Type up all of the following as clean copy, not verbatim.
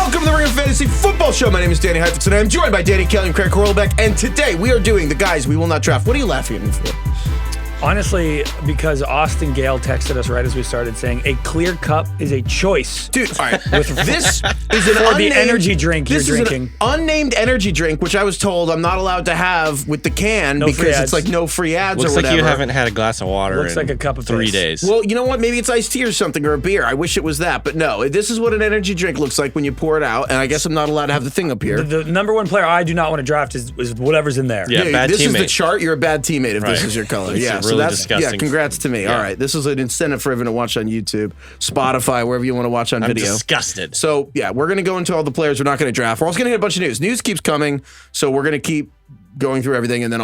Welcome to the Ring of Fantasy Football Show. My name is Danny Heifetz, and I'm joined by Danny Kelly and Craig Horlbeck. And today we are doing the guys we will not draft. What are you laughing at me for? Honestly, because Austin Gale texted us right as we started saying a clear cup is a choice. Dude, all right. This is an for the energy drink you're drinking. An unnamed energy drink, which I was told I'm not allowed to have with the can because it's like no free ads Looks or whatever. like you haven't had a glass of water Looks like a cup of 3 piss. days. Well, you know what? Maybe it's iced tea or something or a beer. I wish it was that. But no, this is what an energy drink looks like when you pour it out. And I guess I'm not allowed to have the thing up here. The number one player I do not want to draft is whatever's in there. Yeah, bad this teammate. is the chart. You're a bad teammate if this is your color. It's Yeah, really so that's disgusting. Yeah, congrats to me. Yeah. All right, this is an incentive for everyone to watch on YouTube, Spotify, wherever you want to watch on I'm video. disgusted. So yeah, we're gonna go into all the players we're not gonna draft. We're also gonna hit a bunch of news. News keeps coming, so we're gonna keep going through everything, and then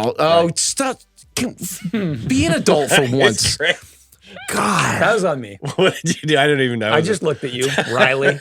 stop. Be an adult for once. God, That was on me. What did you do? I don't even know. I just looked at you, Riley.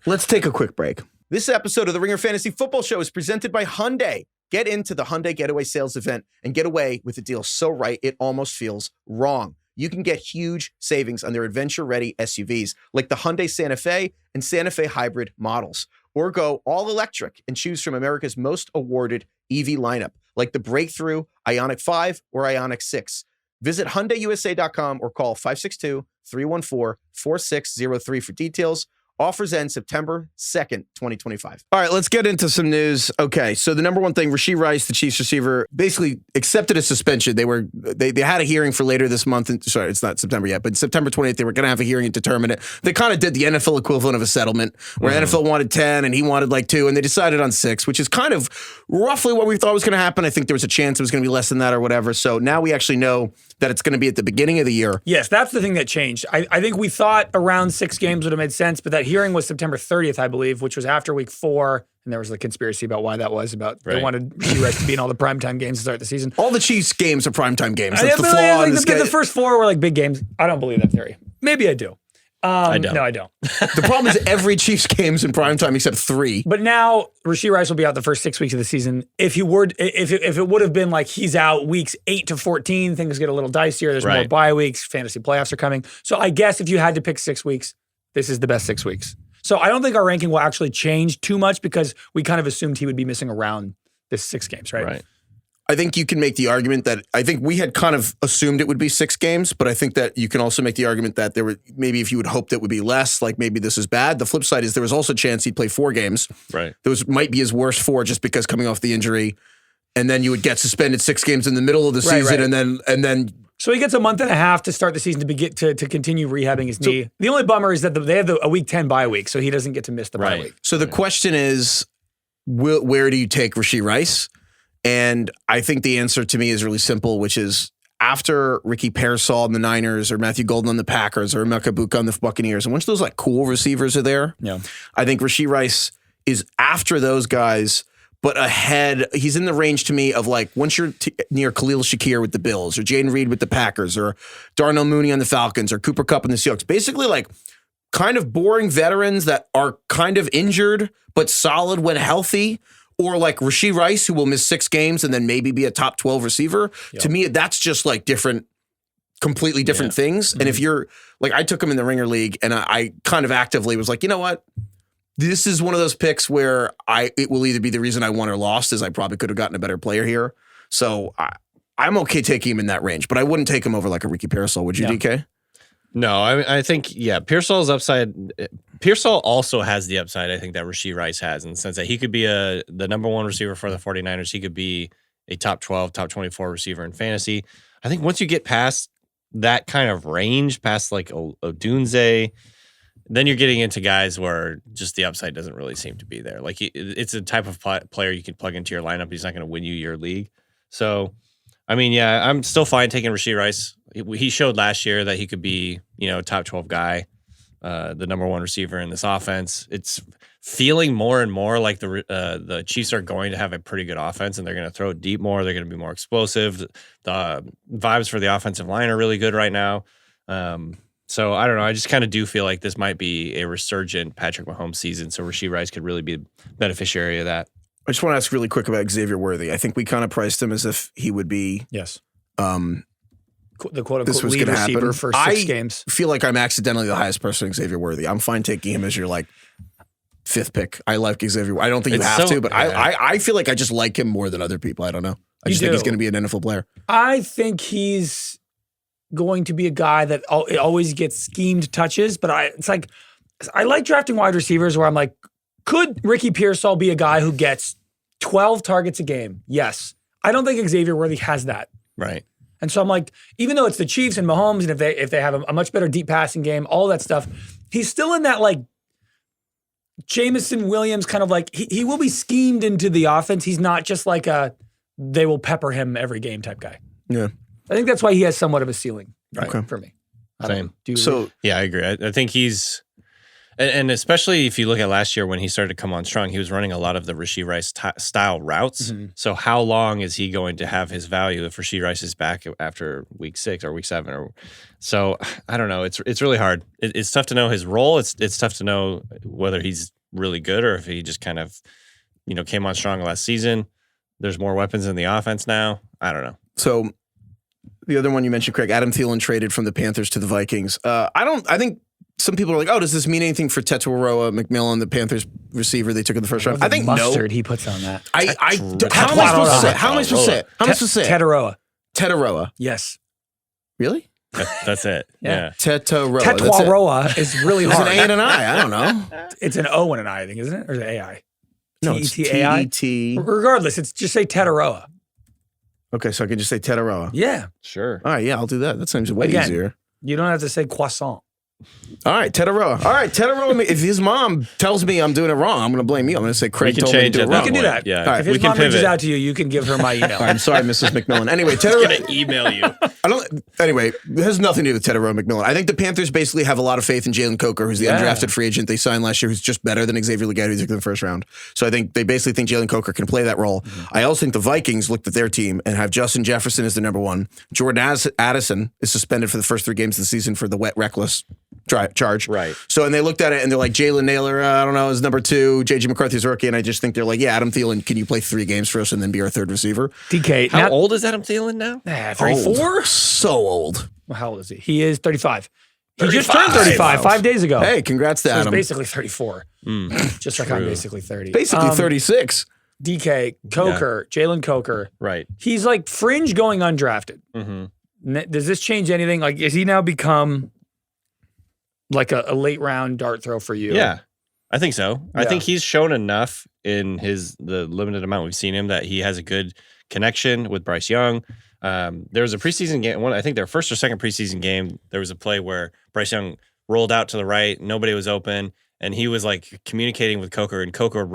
let's take a quick break. This episode of the Ringer Fantasy Football Show is presented by Hyundai. Get into the Hyundai Getaway sales event and get away with a deal so right it almost feels wrong. You can get huge savings on their adventure-ready SUVs like the Hyundai Santa Fe and Santa Fe Hybrid models. Or go all-electric and choose from America's most awarded EV lineup like the Breakthrough Ioniq 5 or Ioniq 6. Visit HyundaiUSA.com or call 562-314-4603 for details. Offers end September 2nd, 2025. All right, let's get into some news. Okay, so the number one thing, Rashee Rice, the Chiefs receiver, basically accepted a suspension. They had a hearing for later this month. Sorry, it's not September yet, but September 28th, they were going to have a hearing and determine it. They kind of did the NFL equivalent of a settlement where NFL wanted 10 and he wanted like 2, and they decided on 6, which is kind of roughly what we thought was going to happen. I think there was a chance it was going to be less than that or whatever. So now we actually know that it's going to be at the beginning of the year. Yes, that's the thing that changed. I think we thought around 6 games would have made sense, but that hearing was September 30th, I believe, which was after week 4. And there was a conspiracy about why that was, they wanted Rashee Rice to be in all the primetime games to start the season. All the Chiefs games are primetime games. That's the flaw in this game. The first 4 were like big games. I don't believe that theory. Maybe I do. I don't. No, I don't. The problem is every Chiefs game's in primetime except 3. But now Rashee Rice will be out the first 6 weeks of the season. If it would have been like he's out weeks 8 to 14, things get a little dicier. There's more bye weeks. Fantasy playoffs are coming. So I guess if you had to pick 6 weeks, this is the best 6 weeks. So I don't think our ranking will actually change too much because we kind of assumed he would be missing around this 6 games, right? Right. I think you can make the argument that I think we had kind of assumed it would be 6 games, but I think that you can also make the argument that there were maybe if you would hoped it would be less, like maybe this is bad. The flip side is there was also a chance he'd play 4 games. Right. Those might be his worst 4 just because coming off the injury, and then you would get suspended 6 games in the middle of the season, and then. So he gets a month and a half to start the season to continue rehabbing his knee. The only bummer is that they have a week 10 bye week, so he doesn't get to miss the bye week. So the question is, where do you take Rashee Rice? And I think the answer to me is really simple, which is after Ricky Pearsall on the Niners or Matthew Golden on the Packers or Emeka Buka on the Buccaneers, and once those like cool receivers are there, I think Rashee Rice is after those guys, but ahead. He's in the range to me of like once you're near Khalil Shakir with the Bills or Jaden Reed with the Packers or Darnell Mooney on the Falcons or Cooper Kupp on the Seahawks. Basically like kind of boring veterans that are kind of injured but solid when healthy. Or like Rashee Rice, who will miss 6 games and then maybe be a top 12 receiver. Yep. To me, that's just like completely different things. Mm-hmm. And if you're like, I took him in the Ringer League and I kind of actively was like, you know what? This is one of those picks where it will either be the reason I won or lost, as I probably could have gotten a better player here. So I'm okay taking him in that range, but I wouldn't take him over like a Ricky Pearsall. Would you, DK? No, I think, Pearsall's upside. Pearsall also has the upside, I think, that Rashee Rice has in the sense that he could be the number 1 receiver for the 49ers. He could be a top 12, top 24 receiver in fantasy. I think once you get past that kind of range, past like Odunze, then you're getting into guys where just the upside doesn't really seem to be there. Like it's a type of player you can plug into your lineup. He's not going to win you your league. So, I mean, I'm still fine taking Rashee Rice. He showed last year that he could be, top 12 guy, the number 1 receiver in this offense. It's feeling more and more like the Chiefs are going to have a pretty good offense, and they're going to throw it deep more. They're going to be more explosive. The vibes for the offensive line are really good right now. So I don't know. I just kind of do feel like this might be a resurgent Patrick Mahomes season. So Rashee Rice could really be a beneficiary of that. I just want to ask really quick about Xavier Worthy. I think we kind of priced him as if he would be the quote-unquote lead receiver for 6 games. I feel like I'm accidentally the highest person in Xavier Worthy. I'm fine taking him as your like 5th pick. I like Xavier. I don't think you It's have so- to, but yeah. I feel like I just like him more than other people. I don't know. I just think he's going to be an NFL player. I think he's going to be a guy that it always gets schemed touches, but it's like I like drafting wide receivers where I'm like, could Ricky Pearsall be a guy who gets 12 targets a game? Yes. I don't think Xavier Worthy has that. Right. And so I'm like, even though it's the Chiefs and Mahomes, and if they have a much better deep passing game, all that stuff, he's still in that like Jameson Williams kind of like he will be schemed into the offense. He's not just like they will pepper him every game type guy. Yeah. I think that's why he has somewhat of a ceiling for me. Same. Do you So agree? Yeah, I agree. I think he's, and especially if you look at last year when he started to come on strong, he was running a lot of the Rashee Rice style routes. Mhm. So how long is he going to have his value if Rashee Rice is back after week 6 or week 7? So I don't know. It's really hard. It's tough to know his role. It's tough to know whether he's really good or if he just kind of, came on strong last season. There's more weapons in the offense now. I don't know. So the other one you mentioned, Craig, Adam Thielen traded from the Panthers to the Vikings. I think some people are like, oh, does this mean anything for Tetaroa McMillan, the Panthers receiver they took in the first round? I think mustard no. he puts on that. How am I supposed to say it? How am I supposed to say it? How am I supposed to say it? Tetaroa. Tetaroa. Yes. Really? That's it. Yeah. Yeah. Tetaroa. That's it. Tetaroa is really There's hard. an A and an I. I don't know. It's an O and an I, I think, isn't it? Or is it AI? No, it's T-E-T-A-I? T-E-T. Regardless, it's just say Tetaroa. Okay, so I can just say Tetaroa. Yeah. Sure. All right, yeah, I'll do that. That seems way Again, easier. You don't have to say croissant. All right, Tetaroa. All right, Tetaroa. If his mom tells me I'm doing it wrong, I'm going to blame you. I'm going to say Craig told me to do it at wrong. We can do that. Yeah. All right, If his we can mom reaches pivot. out to you, you can give her my email. I'm sorry, Mrs. McMillan. Anyway, I'm Tetaroa. going to email you. Anyway, it has nothing to do with Tetaroa McMillan. I think the Panthers basically have a lot of faith in Jalen Coker, who's the undrafted free agent they signed last year, who's just better than Xavier Legette, who took in the first round. So I think they basically think Jalen Coker can play that role. I also think the Vikings looked at their team and have Justin Jefferson as the number one. Jordan Addison is suspended for the first 3 games of the season for the wet reckless charge. Right. So, and they looked at it and they're like, Jalen Naylor, I don't know, is number 2. J.J. McCarthy's rookie. And I just think they're like, yeah, Adam Thielen, can you play 3 games for us and then be our 3rd receiver? DK. How old is Adam Thielen now? 34? So old. Well, how old is he? He is 35. He just turned 35 5 days ago. Hey, congrats to So he's Adam. basically 34. Just like I'm basically 30. Basically 36. DK, Coker, Jalen Coker. Right. He's like fringe going undrafted. Mm-hmm. Does this change anything? Like, is he now become like a late round dart throw for you? Yeah, I think so. I Yeah. think he's shown enough in the limited amount we've seen him that he has a good connection with Bryce Young. There was a preseason game. I think their first or second preseason game, there was a play where Bryce Young rolled out to the right, nobody was open, and he was like communicating with Coker, and Coker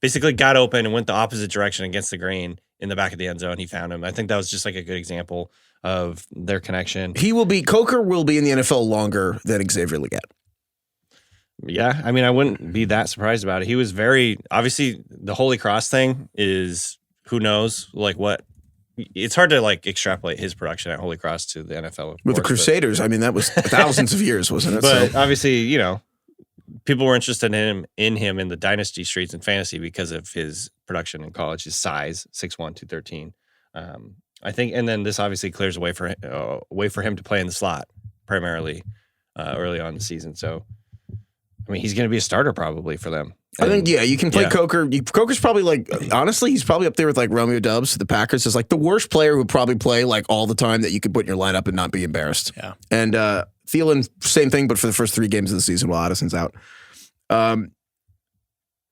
basically got open and went the opposite direction against the grain in the back of the end zone. He found him. I think that was just like a good example of their connection. Coker will be in the NFL longer than Xavier Legette. Yeah, I mean, I wouldn't be that surprised about it. He was obviously the Holy Cross thing is, who knows, like what, it's hard to like extrapolate his production at Holy Cross to the NFL. With the Crusaders, I mean, that was thousands of years, wasn't it? But So, obviously, people were interested in him in the dynasty streets and fantasy because of his production in college, his size, 6'1", 213. I think, and then this obviously clears a way for him to play in the slot primarily early on in the season. So, I mean, he's going to be a starter probably for them. I think, you can play Yeah. Coker. Coker's probably like, honestly, he's probably up there with like Romeo Doubs. The Packers is like the worst player who would probably play like all the time that you could put in your lineup and not be embarrassed. Yeah. And Thielen, same thing, but for the first 3 games of the season while Addison's out.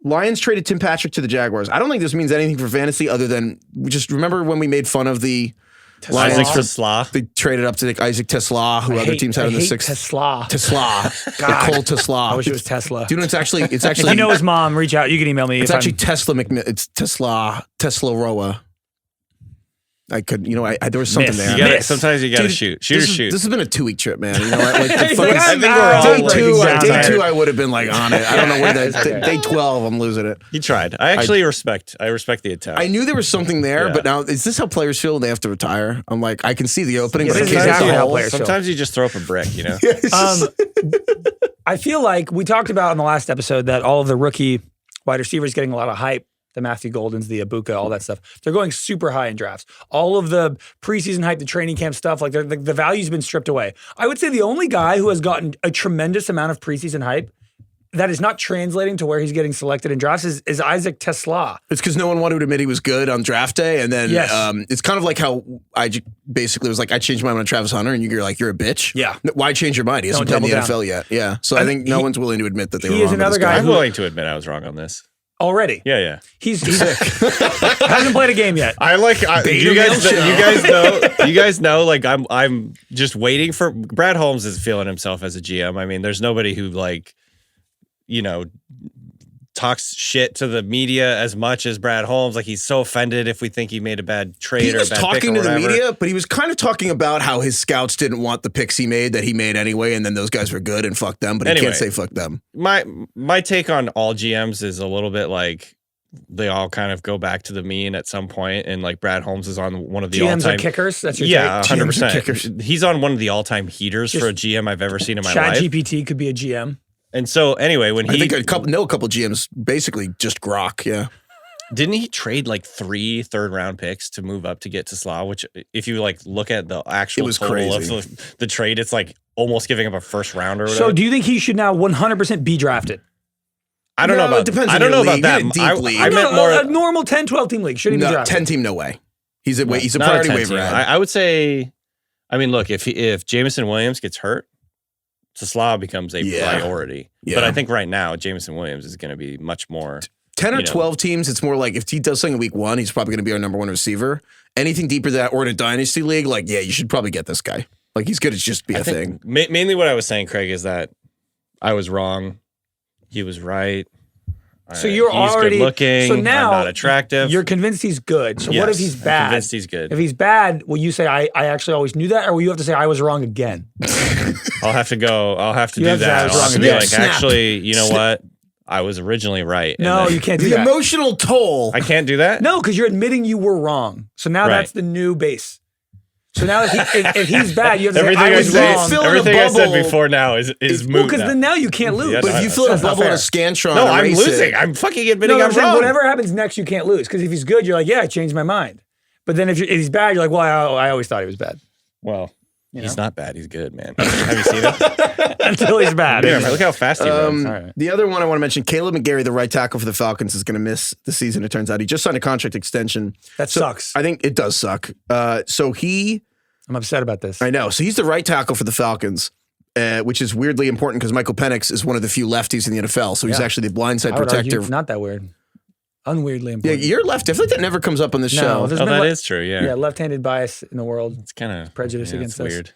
Lions traded Tim Patrick to the Jaguars. I don't think this means anything for fantasy other than just remember when we made fun of the Lions. Isaac Tesla. They traded up to like Isaac Tesla, who other teams had in the 6th. Tesla. Tesla. Nicole Tesla. I wish it was Tesla. Dude, it's actually If you know his mom, reach out. You can email me. it's actually Tesla it's Tesla Roa. I could, there was something Miss. there. Sometimes you got to Dude, shoot or shoot. This has been a 2-week trip, man. You know what? Like the Like, fucking, I think we're all day like, 2, I would have been like on it. I don't know where day 12, I'm losing it. He tried. I actually respect the attempt. I knew there was something there, Yeah. but now is this how players feel when they have to retire? I'm like, I can see the opening, Yeah, but I this is can't exactly see the how hole. players feel. Sometimes you just throw up a brick, I feel like we talked about in the last episode that all of the rookie wide receivers getting a lot of hype. The Matthew Goldens, the Ibuka, all that stuff. They're going super high in drafts. All of the preseason hype, the training camp stuff, like the value's been stripped away. I would say the only guy who has gotten a tremendous amount of preseason hype that is not translating to where he's getting selected in drafts is Isaac Tesla. It's because no one wanted to admit he was good on draft day. And then it's kind of like how basically was like, I changed my mind on Travis Hunter, and you're like, you're a bitch. Yeah. Why change your mind? He hasn't played in the NFL yet. Yeah. So I think no one's willing to admit that they were wrong. He is another guy. I'm willing to admit I was wrong on this. Already. Yeah. He's hasn't played a game yet. You guys know, like I'm just waiting for Brad Holmes is feeling himself as a GM. I mean, there's nobody who talks shit to the media as much as Brad Holmes. Like, he's so offended if we think he made a bad trade or a bad pick or whatever. He was talking to the media, but he was kind of talking about how his scouts didn't want the picks he made that he made anyway, and then those guys were good and fuck them, but he can't say fuck them. My take on all GMs is a little bit like they all kind of go back to the mean at some point, and like Brad Holmes is on one of the GMs all-time are kickers. That's your take? 100%. He's on one of the all-time heaters for a GM I've ever seen in my life. ChatGPT could be a GM. And so anyway, when I think a couple GMs basically just grok, yeah. Didn't he trade like 3 third-round picks to move up to get to Tesla? Which, if you like look at the actual total of the trade, it's like almost giving up a first rounder. Or whatever. So do you think he should now 100% be drafted? I don't know about. It depends. I don't know about that. I meant more a normal 10-12 team league. Should he be drafted? 10 team, no way. He's a priority waiver. I would say. I mean, look, if Jameson Williams gets hurt, Tesla becomes a priority. Yeah. But I think right now, Jameson Williams is going to be much more. 10 or 12 teams, it's more like if he does something in week 1, he's probably going to be our number 1 receiver. Anything deeper than that, or in a dynasty league, like, yeah, you should probably get this guy. Like, he's good to just be a thing. Mainly what I was saying, Craig, is that I was wrong. He was right. So you're he's already good looking. So now I'm not attractive. You're convinced he's good. So what if he's bad? I'm convinced he's good. If he's bad, will you say I actually always knew that, or will you have to say I was wrong again? I'll have to do that. I'll have to be like, actually, you know what? I was originally right. No, you can't do that. The emotional toll. I can't do that? No, because you're admitting you were wrong. So now that's the new base. So now if he's bad, you have to say I was wrong. Everything I said before now is moot. Because then now you can't lose. But if you fill in a bubble in a Scantron, no, I'm losing. I'm fucking admitting I'm wrong. Whatever happens next, you can't lose. Because if he's good, you're like, yeah, I changed my mind. But then if he's bad, you're like, well, I always thought he was bad. Well, he's not bad. He's good, man. Have you seen him? Until he's bad. Yeah, look how fast he runs. Right. The other one I want to mention, Kaleb McGarry, the right tackle for the Falcons, is going to miss the season, it turns out. He just signed a contract extension. That sucks. I think it does suck. I'm upset about this. I know. So he's the right tackle for the Falcons, which is weirdly important because Michael Penix is one of the few lefties in the NFL. So he's actually the blindside protector. Not that weird. Unweirdly important. Yeah, you're lefty. I feel like that never comes up on the show. That is true, yeah. Yeah, left-handed bias in the world. It's kind of prejudice against us. Weird.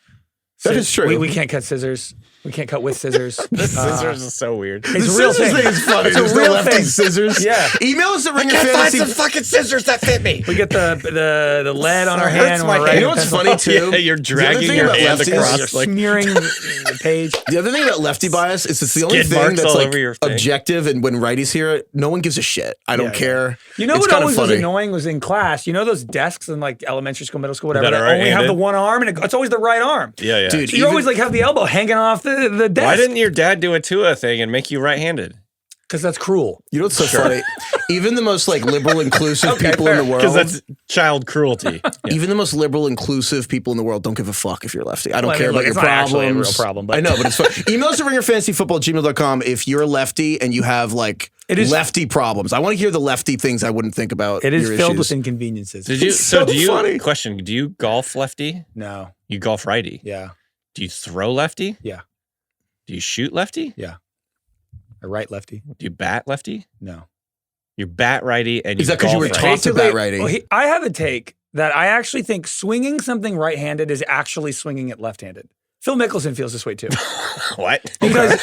That is true. We can't cut scissors. We can't cut with scissors. The scissors is so weird. It's a real thing. Is funny. It's a real thing. Scissors. Yeah. Email us at Ringer Fantasy. Fantasy. Find some fucking scissors that fit me. We get the lead on our hand. You know what's funny too? Yeah, you're dragging your hand across. You're smearing the page. The other thing about lefty bias is it's the only thing that's like objective, and when righties hear it, no one gives a shit. I don't care. You know what always was annoying was in class. You know those desks in like elementary school, middle school, whatever, that only have the one arm, and it's always the right arm. Yeah. Dude, so you always like have the elbow hanging off the desk. Why didn't your dad do a Tua thing and make you right-handed? Because that's cruel. You know what's so funny? Even the most like liberal, inclusive people in the world. Because that's child cruelty. Even the most liberal, inclusive people in the world don't give a fuck if you're lefty. I don't care about your problems. Actually a real problem, but I know, but it's fun. Email us at ringerfantasyfootball@gmail.com if you're a lefty and you have like lefty problems. I want to hear the lefty things I wouldn't think about. It is filled with inconveniences. Do you golf lefty? No. You golf righty? Yeah. Do you throw lefty? Yeah. Do you shoot lefty? Yeah. I right lefty. Do you bat lefty? No. You bat righty and you Is that because you were taught to bat righty? Well, I have a take that I actually think swinging something right-handed is actually swinging it left-handed. Phil Mickelson feels this way too. What? Because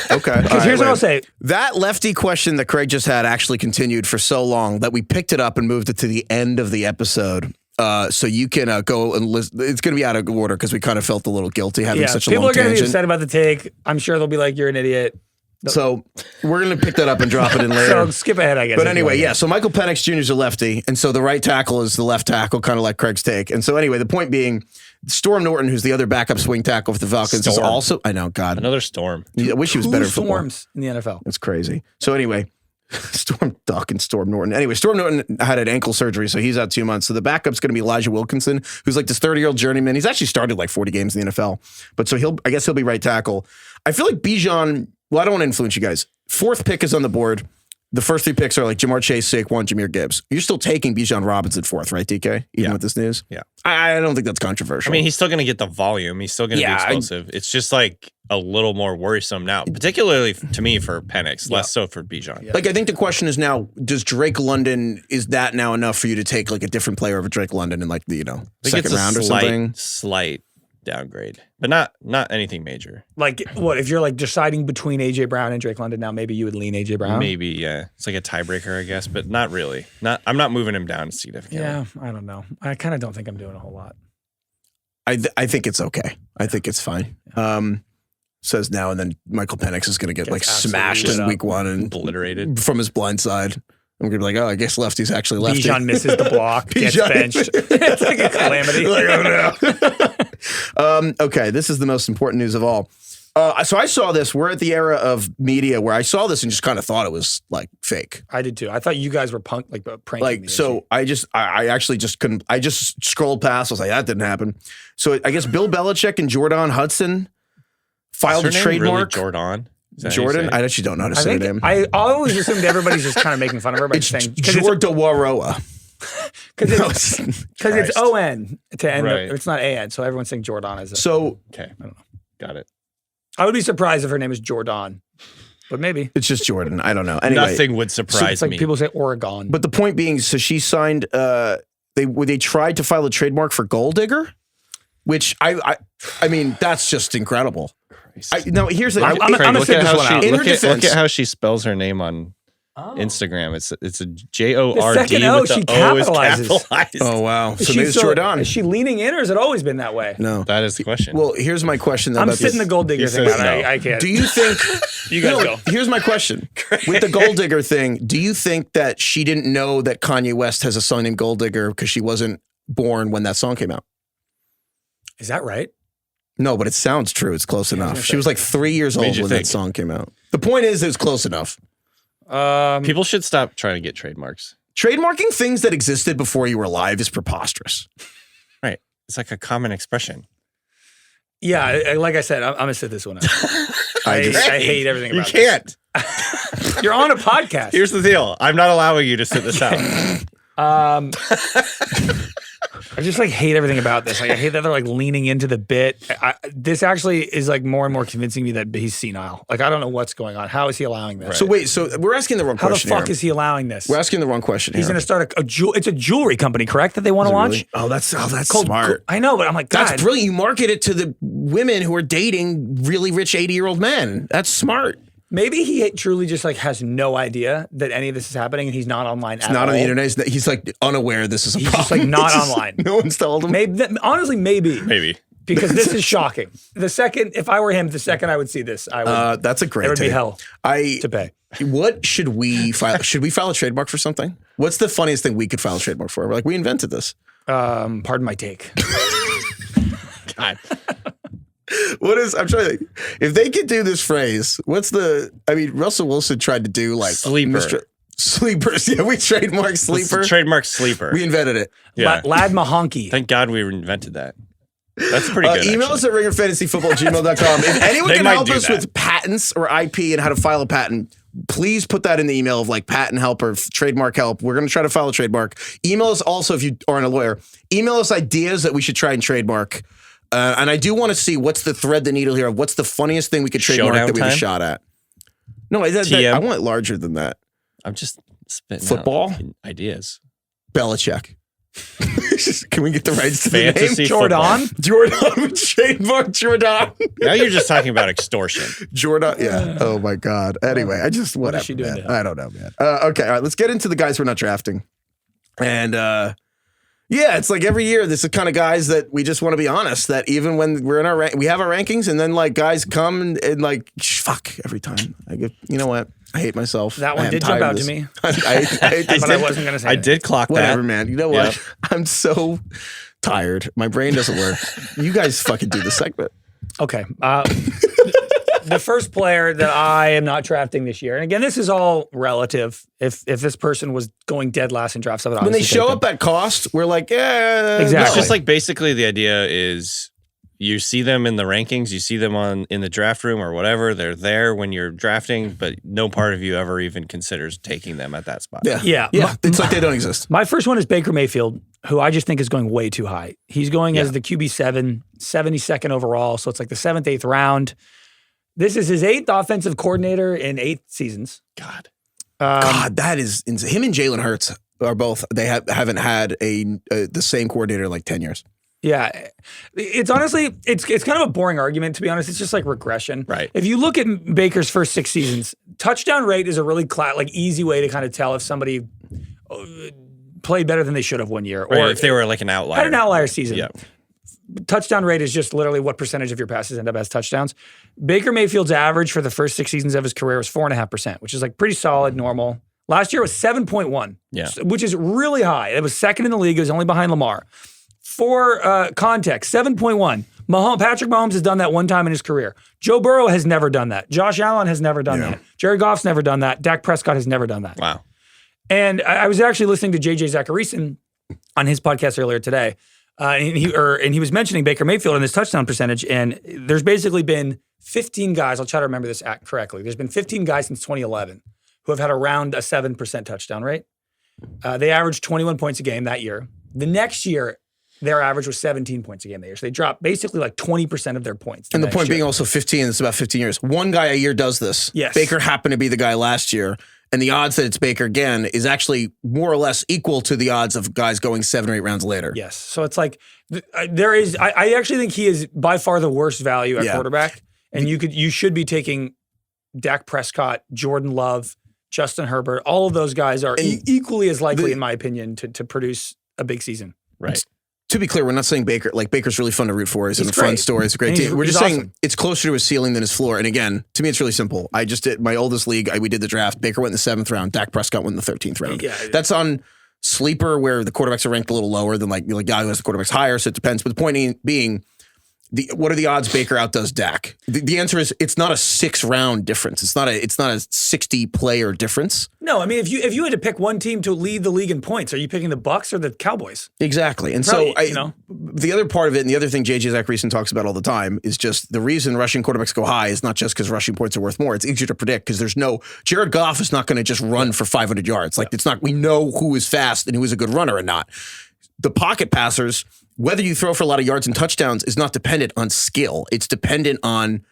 here's what I'll say. That lefty question that Craig just had actually continued for so long that we picked it up and moved it to the end of the episode. So you can go and listen. It's going to be out of order because we kind of felt a little guilty having such a long tangent. People are going to be upset about the take. I'm sure they'll be like, you're an idiot. So we're going to pick that up and drop it in later. So skip ahead, I guess. But anyway, so Michael Penix Jr. is a lefty, and so the right tackle is the left tackle, kind of like Craig's take. And so anyway, the point being, Storm Norton, who's the other backup swing tackle for the Falcons, is also, I know, God. Another Storm. I wish he was better for Storms in the NFL. It's crazy. So anyway, Storm Duck and Storm Norton. Anyway, Storm Norton had an ankle surgery, so he's out 2 months. So the backup's going to be Elijah Wilkinson, who's like this 30-year-old journeyman. He's actually started like 40 games in the NFL. But so I guess he'll be right tackle. I feel like Bijan, well, I don't want to influence you guys. 4th pick is on the board. The first 3 picks are like Jamar Chase, Saquon, Jahmyr Gibbs. You're still taking Bijan Robinson 4th, right, DK? Even with this news? Yeah. I don't think that's controversial. I mean, he's still going to get the volume. He's still going to be explosive. It's just like a little more worrisome now, particularly to me for Penix, less so for Bijan. Yeah. Like, I think the question is now, does Drake London, is that now enough for you to take like a different player over Drake London in like the, second round or something? Slight downgrade, but not anything major. Like what if you're like deciding between AJ Brown and Drake London now? Maybe you would lean AJ Brown. Maybe, yeah. It's like a tiebreaker, I guess, but not really. I'm not moving him down significantly. Yeah, I don't know. I kind of don't think I'm doing a whole lot. I think it's okay. I think it's fine. Says now and then Michael Penix is going to get like smashed in week 1 and obliterated from his blind side. I'm going to be like, oh, I guess lefty's actually lefty. Bijan misses the block, gets benched. It's like a calamity. Like, oh no. Okay, this is the most important news of all. So I saw this. We're at the era of media where I saw this and just kind of thought it was like fake. I did too. I thought you guys were pranking Like, so I actually just couldn't. I just scrolled past. I was like, that didn't happen. So I guess Bill Belichick and Jordan Hudson filed a trademark. Really Jordan? Jordan? I actually don't know how to say her name. I always assumed everybody's just kind of making fun of her by saying Jordawaroa. Because it's O-N to end. Right. It's not A-N, so everyone's saying Jordan as a... So, okay. I don't know. Got it. I would be surprised if her name is Jordan, but maybe. It's just Jordan. I don't know. Anyway, nothing would surprise me. It's like people say Oregon. But the point being, so she signed, they tried to file a trademark for Gold Digger, which I mean, that's just incredible. No, here's the I'm gonna sit this one out. Look at how she spells her name on Instagram. It's a Jord. The second O, she capitalizes. Oh wow! So maybe it's Jordan. Is she leaning in, or has it always been that way? No, that is the question. Well, here's my question. I'm sitting the Gold Digger thing out. I can't. Do you think? You guys go. Here's my question. With the Gold Digger thing, do you think that she didn't know that Kanye West has a song named Gold Digger because she wasn't born when that song came out? Is that right? No, but it sounds true. It's close enough. She was like 3 years old when that song came out. The point is, it was close enough. People should stop trying to get trademarks. Trademarking things that existed before you were alive is preposterous. Right. It's like a common expression. Yeah, like I said, I'm going to sit this one out. I hate everything about You can't. You're on a podcast. Here's the deal. I'm not allowing you to sit this out. I just like hate everything about this. Like I hate that they're like leaning into the bit. This actually is like more and more convincing me that he's senile. Like I don't know what's going on. How is he allowing this? Right. So wait, so we're asking the wrong question. How the fuck is he allowing this? We're asking the wrong question. He's going to start it's a jewelry company, correct? That they want to launch. Really? Oh, that's smart. I know, but I'm like, God. That's brilliant. You market it to the women who are dating really rich 80-year-old men. That's smart. Maybe he truly just like has no idea that any of this is happening, and he's not online at all. He's not on the internet. He's like unaware this is a problem. He's just like not online. No one's told him. Honestly, maybe. Because this is shocking. If I were him, the second I would see this, I would. That's a great. It would be hell to pay. What should we file? Should we file a trademark for something? What's the funniest thing we could file a trademark for? We're like, we invented this. Pardon my take. God. I'm trying to think. If they could do this phrase, Russell Wilson tried to do like sleeper. Sleepers. Yeah, we trademarked sleeper. Trademark sleeper. We invented it. Yeah. Lad Mahonky. Thank God we invented that. That's pretty good. Email us at ringerfantasyfootball@gmail.com. If anyone can help us with patents or IP and how to file a patent, please put that in the email of like patent help or trademark help. We're going to try to file a trademark. Email us also if you aren't a lawyer. Email us ideas that we should try and trademark. And I do want to see what's the thread the needle here of what's the funniest thing we could trademark that we have a shot at. No, I want it larger than that. I'm just spitting football out ideas. Belichick. Can we get the rights to Fantasy the name? Jordan. Trademark Jordan. Now you're just talking about extortion. Jordan. Yeah. Oh my God. Anyway, whatever. What is she doing? I don't know, man. Okay. All right. Let's get into the guys we're not drafting. And yeah, it's like every year, this is the kind of guys that we just want to be honest that even when we're in we have our rankings and then like guys come and like, fuck every time. You know what? I hate myself. That one did jump out to me. I wasn't going to say I did clock that. Whatever, man. You know what? I'm so tired. My brain doesn't work. You guys fucking do the segment. Okay. The first player that I am not drafting this year, and again, this is all relative. If this person was going dead last in drafts, I would when they show up at cost, we're like, yeah, exactly. It's just like basically the idea is You see them in the rankings, you see them in the draft room or whatever. They're there when you're drafting, but no part of you ever even considers taking them at that spot. Yeah. It's like they don't exist. My first one is Baker Mayfield, who I just think is going way too high. He's going as the QB7, 72nd overall, so it's like the 7th, 8th round. This is his 8th offensive coordinator in 8 seasons. God, that is insane. Him and Jalen Hurts are both. They haven't had the same coordinator in like 10 years. Yeah, it's honestly, it's kind of a boring argument, to be honest. It's just like regression. Right. If you look at Baker's first 6 seasons, touchdown rate is a really easy way to kind of tell if somebody played better than they should have one year. Right, or if they were like an outlier. Had an outlier season. Yeah. Touchdown rate is just literally what percentage of your passes end up as touchdowns. Baker Mayfield's average for the first 6 seasons of his career was 4.5%, which is like pretty solid, normal. Last year was 7.1, which is really high. It was second in the league. It was only behind Lamar. For context, 7.1. Patrick Mahomes has done that one time in his career. Joe Burrow has never done that. Josh Allen has never done that. Jared Goff's never done that. Dak Prescott has never done that. Wow. And I was actually listening to JJ Zachariason on his podcast earlier today, and he was mentioning Baker Mayfield and his touchdown percentage, and there's basically been 15 guys, I'll try to remember this correctly, there's been 15 guys since 2011 who have had around a 7% touchdown rate. They averaged 21 points a game that year. The next year, their average was 17 points a game that year. So they dropped basically like 20% of their points. And the point being also 15, it's about 15 years. One guy a year does this. Yes. Baker happened to be the guy last year. And the odds that it's Baker again is actually more or less equal to the odds of guys going 7 or 8 rounds later. Yes. So it's like, I actually think he is by far the worst value at quarterback. And you should be taking Dak Prescott, Jordan Love, Justin Herbert. All of those guys are equally as likely, in my opinion, to produce a big season. Right. To be clear, we're not saying Baker's really fun to root for. He's a fun story. It's a great team. We're just saying it's closer to his ceiling than his floor. And again, to me, it's really simple. I just did my oldest league. We did the draft. Baker went in the 7th round. Dak Prescott went in the 13th round. Yeah, that's on Sleeper where the quarterbacks are ranked a little lower than like guy who has the quarterbacks higher. So it depends. But the point being, what are the odds Baker outdoes Dak? The answer is it's not a 6-round difference. It's not a 60-player difference. No, I mean if you had to pick one team to lead the league in points, are you picking the Bucs or the Cowboys? Exactly. And the other part of it, and the other thing JJ Zachariason talks about all the time is just the reason rushing quarterbacks go high is not just because rushing points are worth more. It's easier to predict because there's no Jared Goff is not going to just run for 500 yards. Like it's not. We know who is fast and who is a good runner and not. The pocket passers, whether you throw for a lot of yards and touchdowns, is not dependent on skill. It's dependent on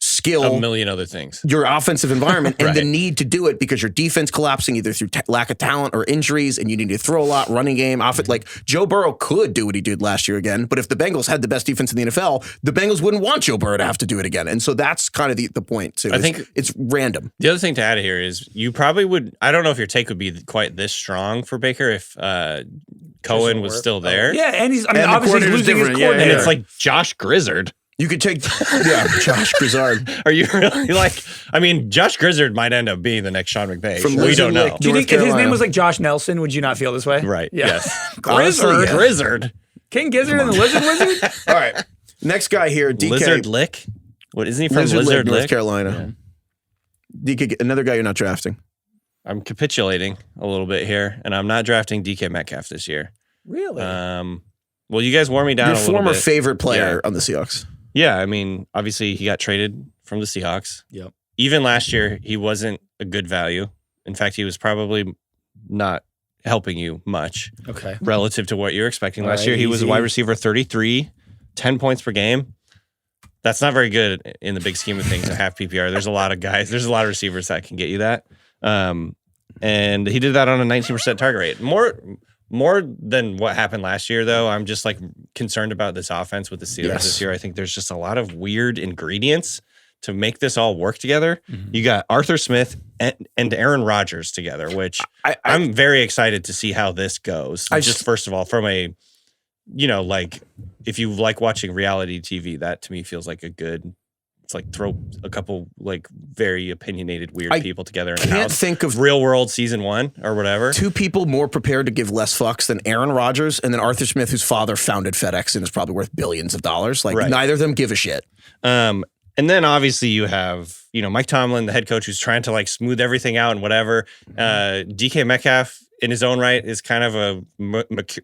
skill, a million other things, your offensive environment, and the need to do it because your defense collapsing either through lack of talent or injuries, and you need to throw a lot, running game. Like Joe Burrow could do what he did last year again, but if the Bengals had the best defense in the NFL, the Bengals wouldn't want Joe Burrow to have to do it again. And so that's kind of the point too. I think it's random. The other thing to add here is you probably would. I don't know if your take would be quite this strong for Baker if Cohen was still there. Yeah, and obviously he's losing his coordinator. And it's like Josh Grizzard. You could take, Josh Grizzard. Are you really like? I mean, Josh Grizzard might end up being the next Sean McVay. We don't know. Do you think if his name was like Josh Nelson, would you not feel this way? Right. Yeah. Yes. Grizzard. King Gizzard and the Lizard Wizard. All right. Next guy here, DK. Lizard Lick. What isn't he from? Lizard Lick, North Carolina. Yeah. DK, another guy you're not drafting. I'm capitulating a little bit here, and I'm not drafting DK Metcalf this year. Really? Well, you guys wore me down a little bit. Your former favorite player on the Seahawks. Yeah, I mean, obviously he got traded from the Seahawks. Yep. Even last year, he wasn't a good value. In fact, he was probably not helping you much relative to what you're expecting. Last year, he was a wide receiver 33, 10 points per game. That's not very good in the big scheme of things at half PPR. There's a lot of guys, there's a lot of receivers that can get you that. And he did that on a 19% target rate. More than what happened last year, though, I'm just like concerned about this offense with the Steelers this year. I think there's just a lot of weird ingredients to make this all work together. Mm-hmm. You got Arthur Smith and Aaron Rodgers together, which I'm very excited to see how this goes. Just first of all, from a, like if you like watching reality TV, that to me feels like a good. It's like throw a couple like very opinionated weird people together. I can't think of Real World season 1 or whatever. 2 people more prepared to give less fucks than Aaron Rodgers and then Arthur Smith, whose father founded FedEx and is probably worth billions of dollars. Like neither of them give a shit. And then obviously you have, Mike Tomlin, the head coach, who's trying to like smooth everything out and whatever. DK Metcalf in his own right is kind of a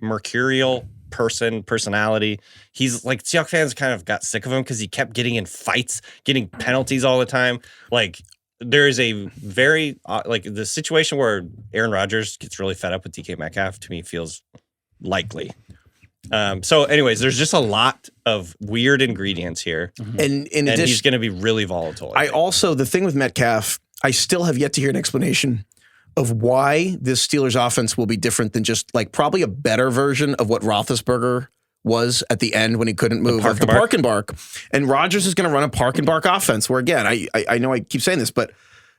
mercurial personality. He's like, Seahawks fans kind of got sick of him because he kept getting in fights, getting penalties all the time. Like, there is a very, like, the situation where Aaron Rodgers gets really fed up with DK Metcalf, to me, feels likely. So anyways, there's just a lot of weird ingredients here. And in addition, he's going to be really volatile. I also, the thing with Metcalf, I still have yet to hear an explanation of why this Steelers offense will be different than just like probably a better version of what Roethlisberger was at the end when he couldn't move. The park and bark. And Rodgers is going to run a park and bark offense where, again, I know I keep saying this, but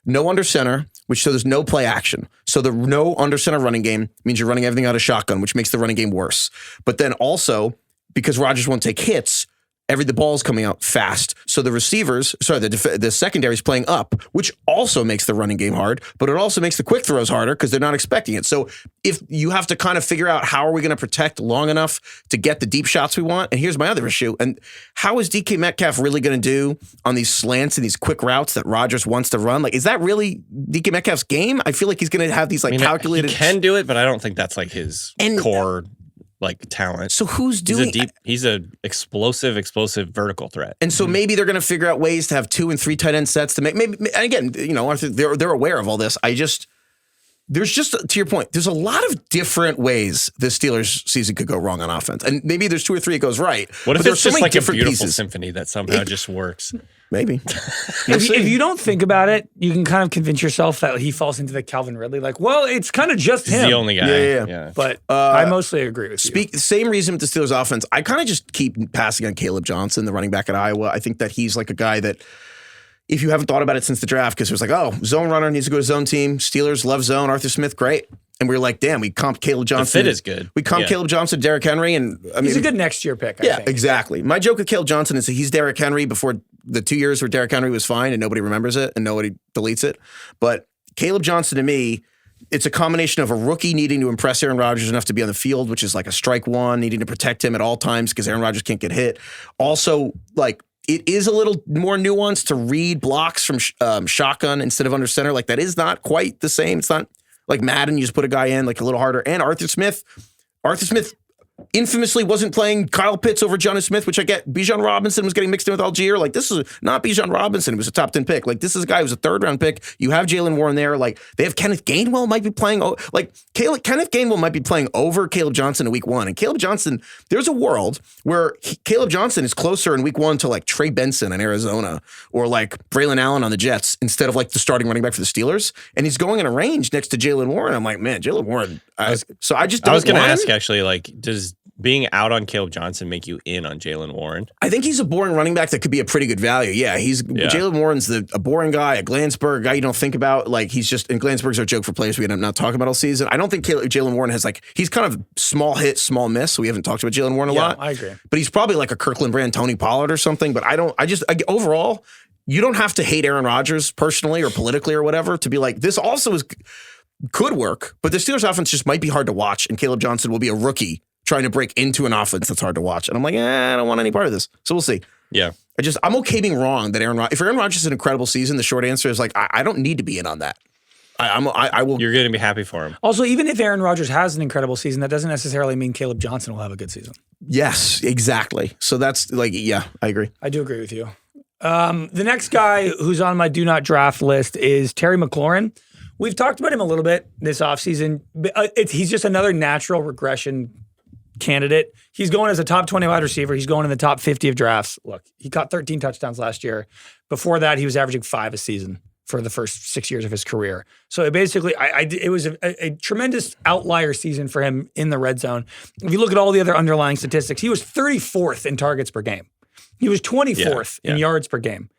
no under center, so there's no play action. So the no under center running game means you're running everything out of shotgun, which makes the running game worse. But then also, because Rodgers won't take hits, the ball's coming out fast. So the receivers, the secondary's playing up, which also makes the running game hard, but it also makes the quick throws harder because they're not expecting it. So if you have to kind of figure out how are we going to protect long enough to get the deep shots we want, and here's my other issue, and how is DK Metcalf really going to do on these slants and these quick routes that Rodgers wants to run? Like, is that really DK Metcalf's game? I feel like he's going to have these calculated. He can do it, but I don't think that's like his core talent. So who's doing? He's a explosive vertical threat. And so maybe they're going to figure out ways to have 2 and 3 tight end sets to make. Maybe, and again, they're aware of all this. There's just, to your point, there's a lot of different ways the Steelers season could go wrong on offense. And maybe there's 2 or 3 it goes right. What if it's just like a beautiful symphony that somehow just works? Maybe. If you don't think about it, you can kind of convince yourself that he falls into the Calvin Ridley. Like, well, it's kind of just him. He's the only guy. Yeah. But I mostly agree with you. Same reason with the Steelers offense. I kind of just keep passing on Kaleb Johnson, the running back at Iowa. I think that he's like a guy that, if you haven't thought about it since the draft, because it was like, oh, zone runner needs to go to zone team. Steelers love zone. Arthur Smith, great. And we were like, damn, we comped Kaleb Johnson. The fit is good. We comped Kaleb Johnson to Derrick Henry. And he's a good next year pick, I think. Exactly. My joke with Kaleb Johnson is that he's Derrick Henry before the 2 years where Derrick Henry was fine and nobody remembers it and nobody deletes it. But Kaleb Johnson, to me, it's a combination of a rookie needing to impress Aaron Rodgers enough to be on the field, which is like a strike one, needing to protect him at all times because Aaron Rodgers can't get hit. Also, like, it is a little more nuanced to read blocks from shotgun instead of under center. Like, that is not quite the same. It's not like Madden. You just put a guy in like a little harder. And Arthur Smith infamously wasn't playing Kyle Pitts over Jonnu Smith, which I get. Bijan Robinson was getting mixed in with Algier. Like, this is not Bijan Robinson. It was a top 10 pick. Like, this is a guy who's a 3rd round pick. You have Jalen Warren there. Like, they have Kenneth Gainwell might be playing. Like, Kenneth Gainwell might be playing over Kaleb Johnson in week 1. And Kaleb Johnson, there's a world where Kaleb Johnson is closer in week 1 to like Trey Benson in Arizona or like Braylon Allen on the Jets instead of like the starting running back for the Steelers. And he's going in a range next to Jalen Warren. I'm like, man, Jalen Warren. I was going to ask actually, like, does being out on Kaleb Johnson make you in on Jalen Warren? I think he's a boring running back that could be a pretty good value. Jalen Warren's a boring guy, a Glansberg guy you don't think about. Like, he's just, and Glansberg's our joke for players we end up not talking about all season. I don't think Jalen Warren has he's kind of small hit, small miss. So we haven't talked about Jalen Warren a lot. I agree. But he's probably like a Kirkland brand Tony Pollard or something. But overall, you don't have to hate Aaron Rodgers personally or politically or whatever to be like, this also could work. But the Steelers offense just might be hard to watch. And Kaleb Johnson will be a rookie trying to break into an offense that's hard to watch. And I'm like, I don't want any part of this. So we'll see. Yeah. I'm okay being wrong that if Aaron Rodgers has an incredible season, the short answer is like, I don't need to be in on that. I will. You're going to be happy for him. Also, even if Aaron Rodgers has an incredible season, that doesn't necessarily mean Kaleb Johnson will have a good season. Yes, exactly. So that's like, yeah, I agree. I do agree with you. The next guy who's on my do not draft list is Terry McLaurin. We've talked about him a little bit this offseason. He's just another natural regression candidate. He's going as a top 20 wide receiver. He's going in the top 50 of drafts. Look, he caught 13 touchdowns last year. Before that, he was averaging 5 a season for the first 6 years of his career. So it was a tremendous outlier season for him in the red zone. If you look at all the other underlying statistics, he was 34th in targets per game. He was 24th in yards per game.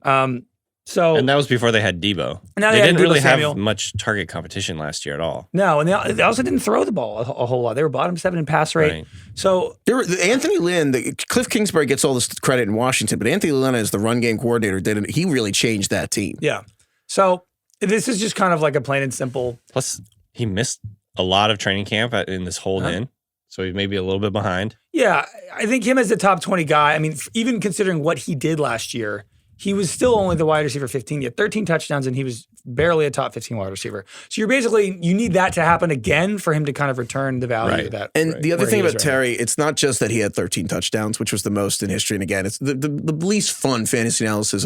And that was before they had Debo. Now they didn't really Samuel. Have much target competition last year at all. No, and they also didn't throw the ball a whole lot. They were bottom 7 in pass rate. Right. So Anthony Lynn, Cliff Kingsbury gets all this credit in Washington, but Anthony Lynn as the run game coordinator he really changed that team. Yeah. So this is just kind of like a plain and simple. Plus, he missed a lot of training camp in this hold-in, so he may be a little bit behind. Yeah, I think him as the top 20 guy, I mean, even considering what he did last year, he was still only the wide receiver 15. He had 13 touchdowns, and he was barely a top 15 wide receiver. So you need that to happen again for him to kind of return the value of that. And the other thing about Terry, it's not just that he had 13 touchdowns, which was the most in history. And again, it's the least fun fantasy analysis.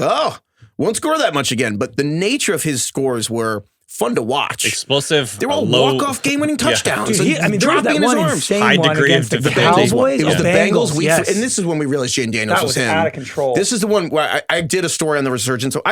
Won't score that much again. But the nature of his scores were fun to watch. Explosive. They were all walk-off game-winning touchdowns. Dude, there was that one insane one against the Cowboys. It was the Bengals. And this is when we realized Jaden Daniels was him. Out of control. This is the one where I did a story on the resurgence. So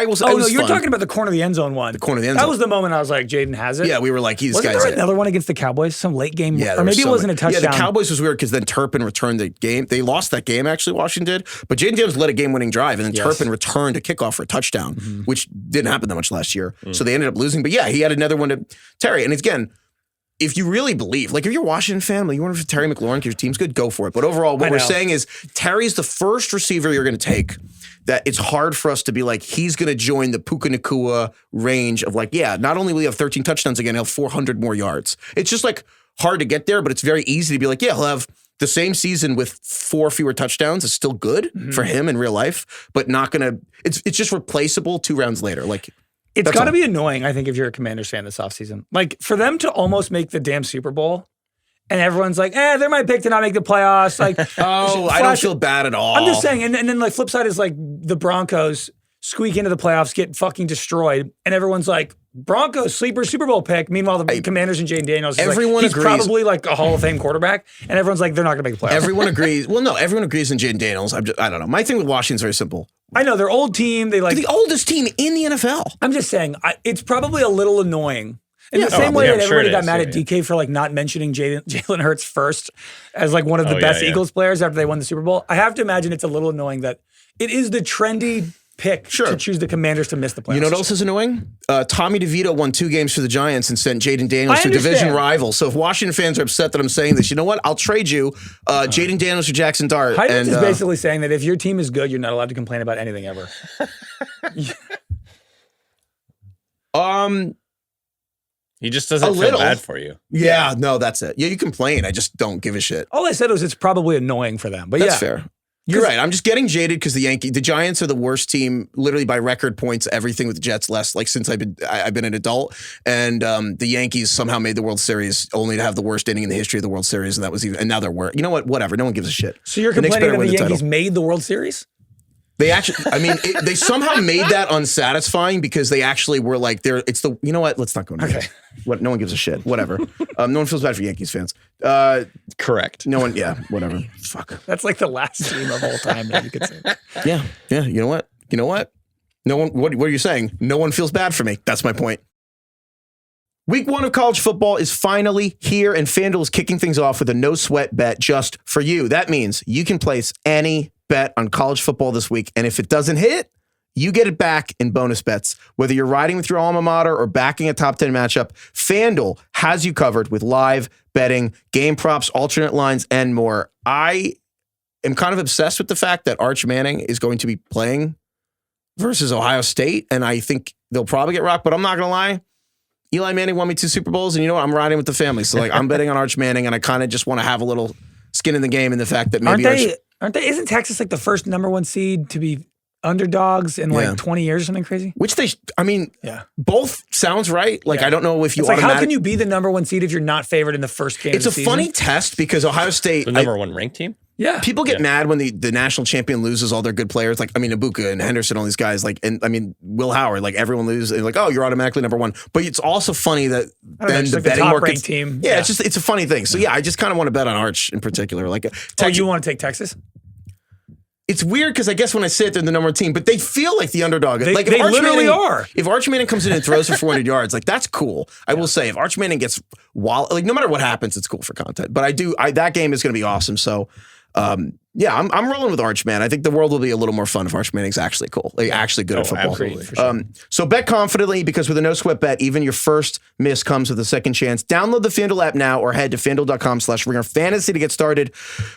you're talking about the corner of the end zone one. The corner of the end zone. That was the moment I was like, Jaden has it. Yeah, we were like, this guy's it. Wasn't there another one against the Cowboys? Some late game? Yeah, or maybe it wasn't a touchdown. Yeah, the Cowboys was weird because then Turpin returned the game. They lost that game, actually, Washington did. But Jaden Daniels led a game-winning drive, and then Turpin returned a kickoff for a touchdown, which didn't happen that much last year. So they ended up losing. But yeah, he had another one to Terry. And again, if you really believe, like if you're a Washington fan, like you want to Terry McLaurin because your team's good, go for it. But overall, what we're saying is Terry's the first receiver you're going to take that it's hard for us to be like, he's going to join the Puka Nacua range of like, not only will he have 13 touchdowns again, he'll have 400 more yards. It's just like hard to get there, but it's very easy to be like, he'll have the same season with 4 fewer touchdowns. It's still good for him in real life, but not going to, it's just replaceable 2 rounds later. Like, it's got to be annoying, I think, if you're a Commanders fan this offseason. Like, for them to almost make the damn Super Bowl, and everyone's like, they're my pick to not make the playoffs. Like, I don't feel bad at all. I'm just saying, and then like flip side is like the Broncos squeak into the playoffs, get fucking destroyed, and everyone's like, Broncos sleeper Super Bowl pick. Meanwhile, the Commanders and Jaden Daniels, everyone he's agrees. Probably like a Hall of Fame quarterback, and everyone's like, they're not going to make the playoffs. Everyone agrees. Well, no, everyone agrees in Jaden Daniels. I don't know. My thing with Washington's very simple. I know their old team. They're the oldest team in the NFL. I'm just saying, it's probably a little annoying. In the same way that everybody got mad at DK for like not mentioning Jalen Hurts first as like one of the best Eagles players after they won the Super Bowl. I have to imagine it's a little annoying that it is the trendy pick to choose the Commanders to miss the playoffs. You know what else is annoying? Tommy DeVito won 2 games for the Giants and sent Jaden Daniels to a division rival. So if Washington fans are upset that I'm saying this, you know what? I'll trade you Jaden Daniels or Jackson Dart. Heifetz is basically saying that if your team is good, you're not allowed to complain about anything ever. He just doesn't feel bad for you. Yeah, no, that's it. Yeah, you complain. I just don't give a shit. All I said was it's probably annoying for them. But that's fair. You're right. I'm just getting jaded because the Giants are the worst team, literally by record points. Everything with the Jets less, like since I've been an adult, and the Yankees somehow made the World Series only to have the worst inning in the history of the World Series, and that was and now they're worse. You know what? Whatever. No one gives a shit. So you're complaining that the Yankees made the World Series? They actually, they somehow made that unsatisfying because they actually were like, you know what? Let's not go into this. What? No one gives a shit. Whatever. No one feels bad for Yankees fans. Correct. No one, whatever. Fuck. That's like the last team of all time that you could say. Yeah. You know what? No one, what are you saying? No one feels bad for me. That's my point. Week 1 of college football is finally here, and FanDuel is kicking things off with a no-sweat bet just for you. That means you can place any bet on college football this week, and if it doesn't hit, you get it back in bonus bets. Whether you're riding with your alma mater or backing a top 10 matchup, FanDuel has you covered with live betting, game props, alternate lines, and more. I am kind of obsessed with the fact that Arch Manning is going to be playing versus Ohio State, and I think they'll probably get rocked, but I'm not going to lie. Eli Manning won me 2 Super Bowls, and you know what? I'm riding with the family. So, like, I'm betting on Arch Manning, and I kind of just want to have a little skin in the game in the fact that maybe isn't Texas like the first #1 seed to be underdogs in like 20 years or something crazy? Which both sounds right. Like, I don't know if you how can you be the #1 seed if you're not favored in the first game It's of the a funny test because Ohio State... The #1 ranked team? Yeah. People get mad when the national champion loses all their good players. Like, Ibuka and Henderson, all these guys. Like, and Will Howard, like everyone loses. And like, oh, you're automatically #1. But it's also funny that then the betting market team. Yeah, it's a funny thing. So I just kind of want to bet on Arch in particular. Like, you want to take Texas? It's weird because I guess when I say it, they're the #1 team, but they feel like the underdog. They literally are. If Arch Manning comes in and throws for 400 yards, like that's cool. I will say, if Arch Manning gets no matter what happens, it's cool for content. But that game is going to be awesome. So, I'm rolling with Arch Man. I think the world will be a little more fun if Arch Manning's actually cool, like actually good at football. Absolutely, for sure. So bet confidently because with a no sweat bet, even your first miss comes with a second chance. Download the FanDuel app now or head to FanDuel.com/RingerFantasy to get started.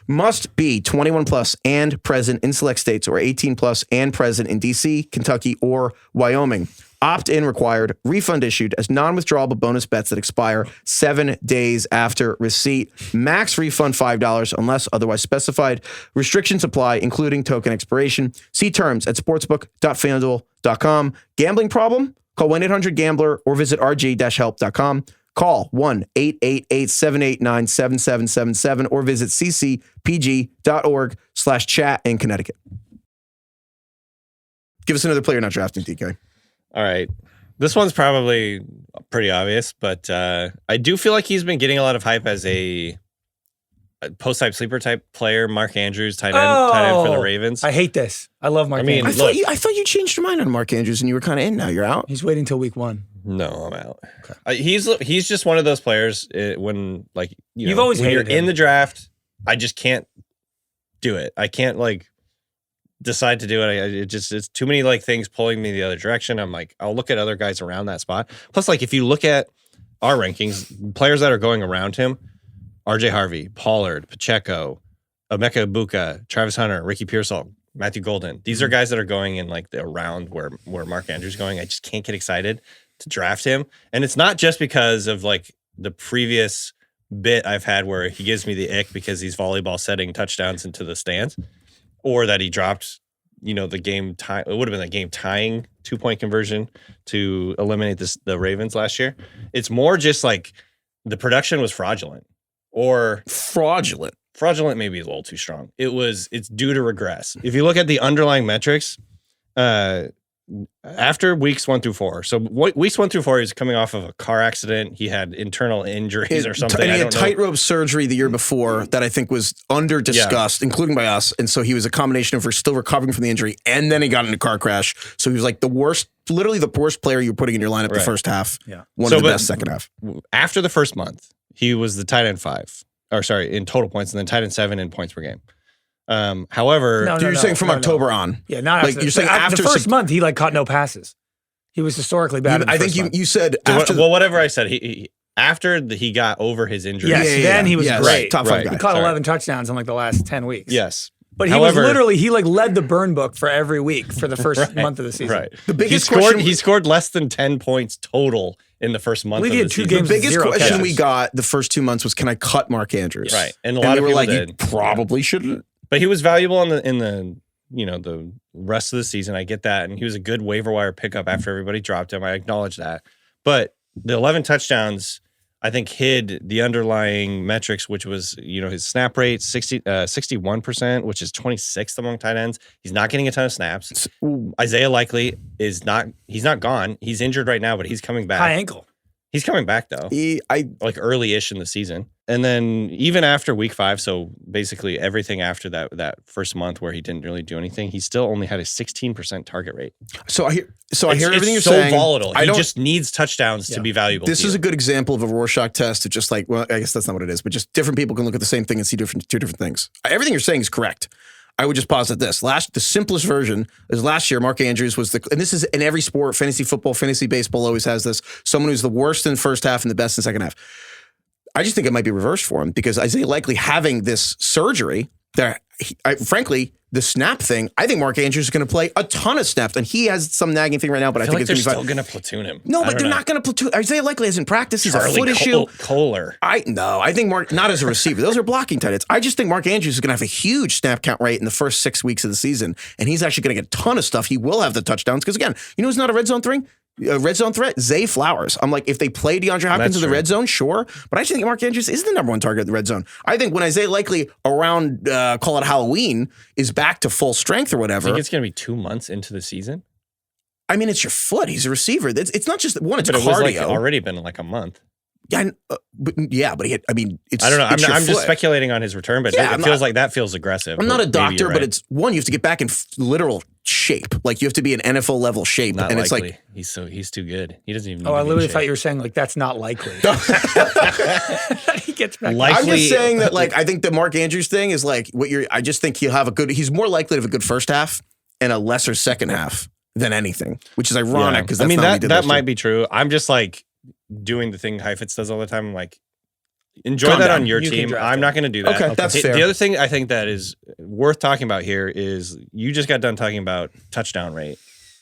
Must be 21 plus and present in select states or 18 plus and present in DC, Kentucky, or Wyoming. Opt-in required. Refund issued as non-withdrawable bonus bets that expire 7 days after receipt. Max refund $5 unless otherwise specified. Restrictions apply, including token expiration. See terms at sportsbook.fanduel.com. Gambling problem? Call 1-800-GAMBLER or visit rg-help.com. Call 1-888-789-7777 or visit ccpg.org/chat in Connecticut. Give us another player not drafting, DK. All right. This one's probably pretty obvious, but I do feel like he's been getting a lot of hype as a post-type sleeper type player. Mark Andrews, tight end for the Ravens. I hate this. I love Mark Andrews. I thought you changed your mind on Mark Andrews and you were kind of in. Now you're out. He's waiting till week 1. No, I'm out. Okay. He's just one of those players when you've always when hated you're him. in the draft. I just can't do it. I can't decide to do it. It's too many things pulling me the other direction. I'm I'll look at other guys around that spot. Plus, if you look at our rankings, players that are going around him, RJ Harvey, Pollard, Pacheco, Emeka Ibuka, Travis Hunter, Ricky Pearsall, Matthew Golden. These are guys that are going in the round where Mark Andrews is going. I just can't get excited to draft him. And it's not just because of the previous bit I've had where he gives me the ick because he's volleyball setting touchdowns into the stands, or that he dropped, the game tie. It would have been a game tying 2-point conversion to eliminate the Ravens last year. It's more just the production was fraudulent. Or fraudulent maybe is a little too strong. It's due to regress. If you look at the underlying metrics, after weeks 1 through 4. So weeks 1 through 4, he's coming off of a car accident. He had internal injuries or something. And he had tightrope surgery the year before that I think was under discussed, including by us. And so he was a combination of still recovering from the injury, and then he got in a car crash. So he was the worst, literally the worst player you were putting in your lineup the first half. Yeah. One of the best second half. After the first month, he was the tight end 5. Or sorry, in total points, and then tight end 7 in points per game. However, you're saying from October on. Yeah, not after. You're saying after the first month, he caught no passes. He was historically bad. I think you said after. Whatever I said, he after he got over his injury. Yes, then he was great. Top 5 guy. He caught 11 touchdowns in the last 10 weeks. Yes. But he was literally, he led the burn book for every week for the first month of the season. Right. The biggest he scored less than 10 points total in the first month of the season. The biggest question we got the first 2 months was, can I cut Mark Andrews? Right. And a lot of people did. You probably shouldn't. But he was valuable in the the rest of the season. I get that. And he was a good waiver wire pickup after everybody dropped him. I acknowledge that. But the 11 touchdowns, I think, hid the underlying metrics, which was, his snap rate, 61%, which is 26th among tight ends. He's not getting a ton of snaps. Isaiah Likely he's not gone. He's injured right now, but he's coming back. High ankle. He's coming back, though. Early-ish in the season. And then even after week 5, so basically everything after that first month where he didn't really do anything, he still only had a 16% target rate. So I hear everything you're saying. It's so volatile. He just needs touchdowns to be valuable. This is a good example of a Rorschach test of just I guess that's not what it is, but just different people can look at the same thing and see two different things. Everything you're saying is correct. I would just posit this. The simplest version is last year, Mark Andrews was and this is in every sport, fantasy football, fantasy baseball always has this, someone who's the worst in the first half and the best in the second half. I just think it might be reversed for him because Isaiah Likely having this surgery, frankly, the snap thing, I think Mark Andrews is going to play a ton of snaps, and he has some nagging thing right now, but I think it's they're still going to platoon him. No, but they're not going to platoon. Isaiah Likely hasn't practiced. He's a foot issue. Kohler. I think Mark, not as a receiver. Those are blocking tight ends. I just think Mark Andrews is going to have a huge snap count rate in the first 6 weeks of the season, and he's actually going to get a ton of stuff. He will have the touchdowns because, again, who's not a red zone threat? Zay Flowers. I'm if they play DeAndre Hopkins in the red zone, sure. But I actually think Mark Andrews is the number 1 target in the red zone. I think when Isaiah Likely around, call it Halloween, is back to full strength or whatever. I think it's going to be 2 months into the season. I mean, it's your foot. He's a receiver. It's not just one. It's but cardio. It was already been a month. Yeah, but he had, it's. I don't know. I'm just speculating on his return, but it feels that feels aggressive. I'm not a doctor, but it's one. You have to get back in literal shape. You have to be in NFL level shape, not and likely. He's too good. He doesn't even. I literally thought you were saying that's not likely. He gets back. I'm just saying that I think the Mark Andrews thing is what you're. I just think he'll have he's more likely to have a good first half and a lesser second half than anything, which is ironic because that might be true. I'm just doing the thing Heifetz does all the time. Enjoy that on your team. I'm not going to do that. Okay, that's fair. The other thing I think that is worth talking about here is you just got done talking about touchdown rate.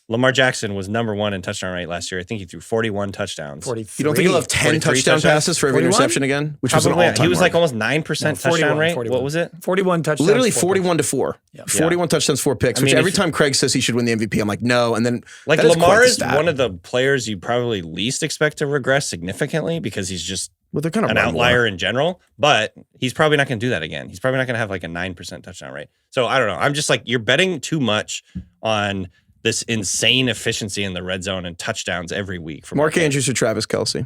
Lamar Jackson was number 1 in touchdown rate last year. I think he threw 41 touchdowns. 43. You don't think he'll have 10 touchdown passes for every 41? interception again? Which was an Probably, all-time he was mark. like almost 9% touchdown rate. 41. What was it? 41 touchdowns. Literally 4 41 to 4. Yep. 41 touchdowns, 4 picks, which every time Craig says he should win the MVP, I'm like, no. And then like that is Lamar quite the is stat. one of the players you probably least expect to regress significantly because he's just Well, they're kind of an outlier in general, but he's probably not going to do that again. He's probably not going to have like a 9% touchdown rate. So I don't know. I'm just like, you're betting too much on this insane efficiency in the red zone and touchdowns every week. From Mark Andrews or Travis Kelce?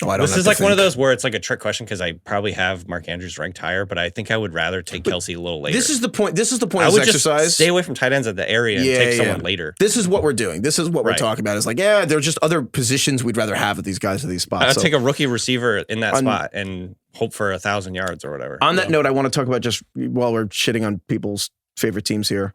Oh, I don't. This is like one of those where it's like a trick question because I probably have Mark Andrews ranked higher, but I think I would rather take Kelce a little later. This is the point. This is the point I of would this just exercise. stay away from tight ends at the area and take someone later. This is what we're doing. This is what we're Right. talking about. It's like, yeah, there's just other positions we'd rather have at these guys at these spots. I'd So take a rookie receiver in that spot and hope for 1,000 yards or whatever. on that note, I want to talk about just while we're shitting on people's favorite teams here.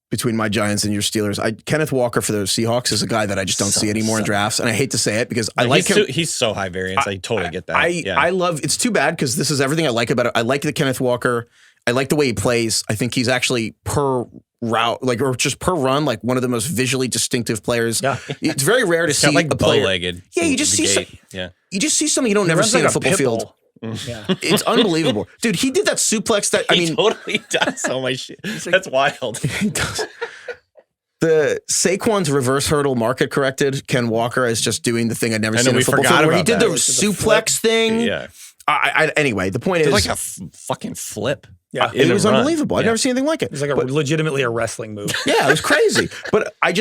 Between my Giants and your Steelers, Kenneth Walker for the Seahawks is a guy that I just don't see anymore in drafts, and I hate to say it because I like him. He's so high variance. I totally get that. I love. It's too bad because this is everything I like about it. I like the Kenneth Walker. I like the way he plays. I think he's actually per route, or just per run, like one of the most visually distinctive players. Yeah. It's very rare to see like a player. bow-legged. Yeah, you just see. You just see something you don't never runs see like on a a football pit field. bull. Yeah. It's unbelievable, dude. He did that suplex. That I He mean, totally does. Oh my shit. That's wild. he does. The Saquon's reverse hurdle market corrected Ken Walker as just doing the thing I'd never seen on a football field where he did the suplex thing. Yeah. Anyway, the point is like a fucking flip. Yeah. it was unbelievable. I'd never seen anything like it. It's like legitimately a wrestling move. Yeah, it was crazy. But I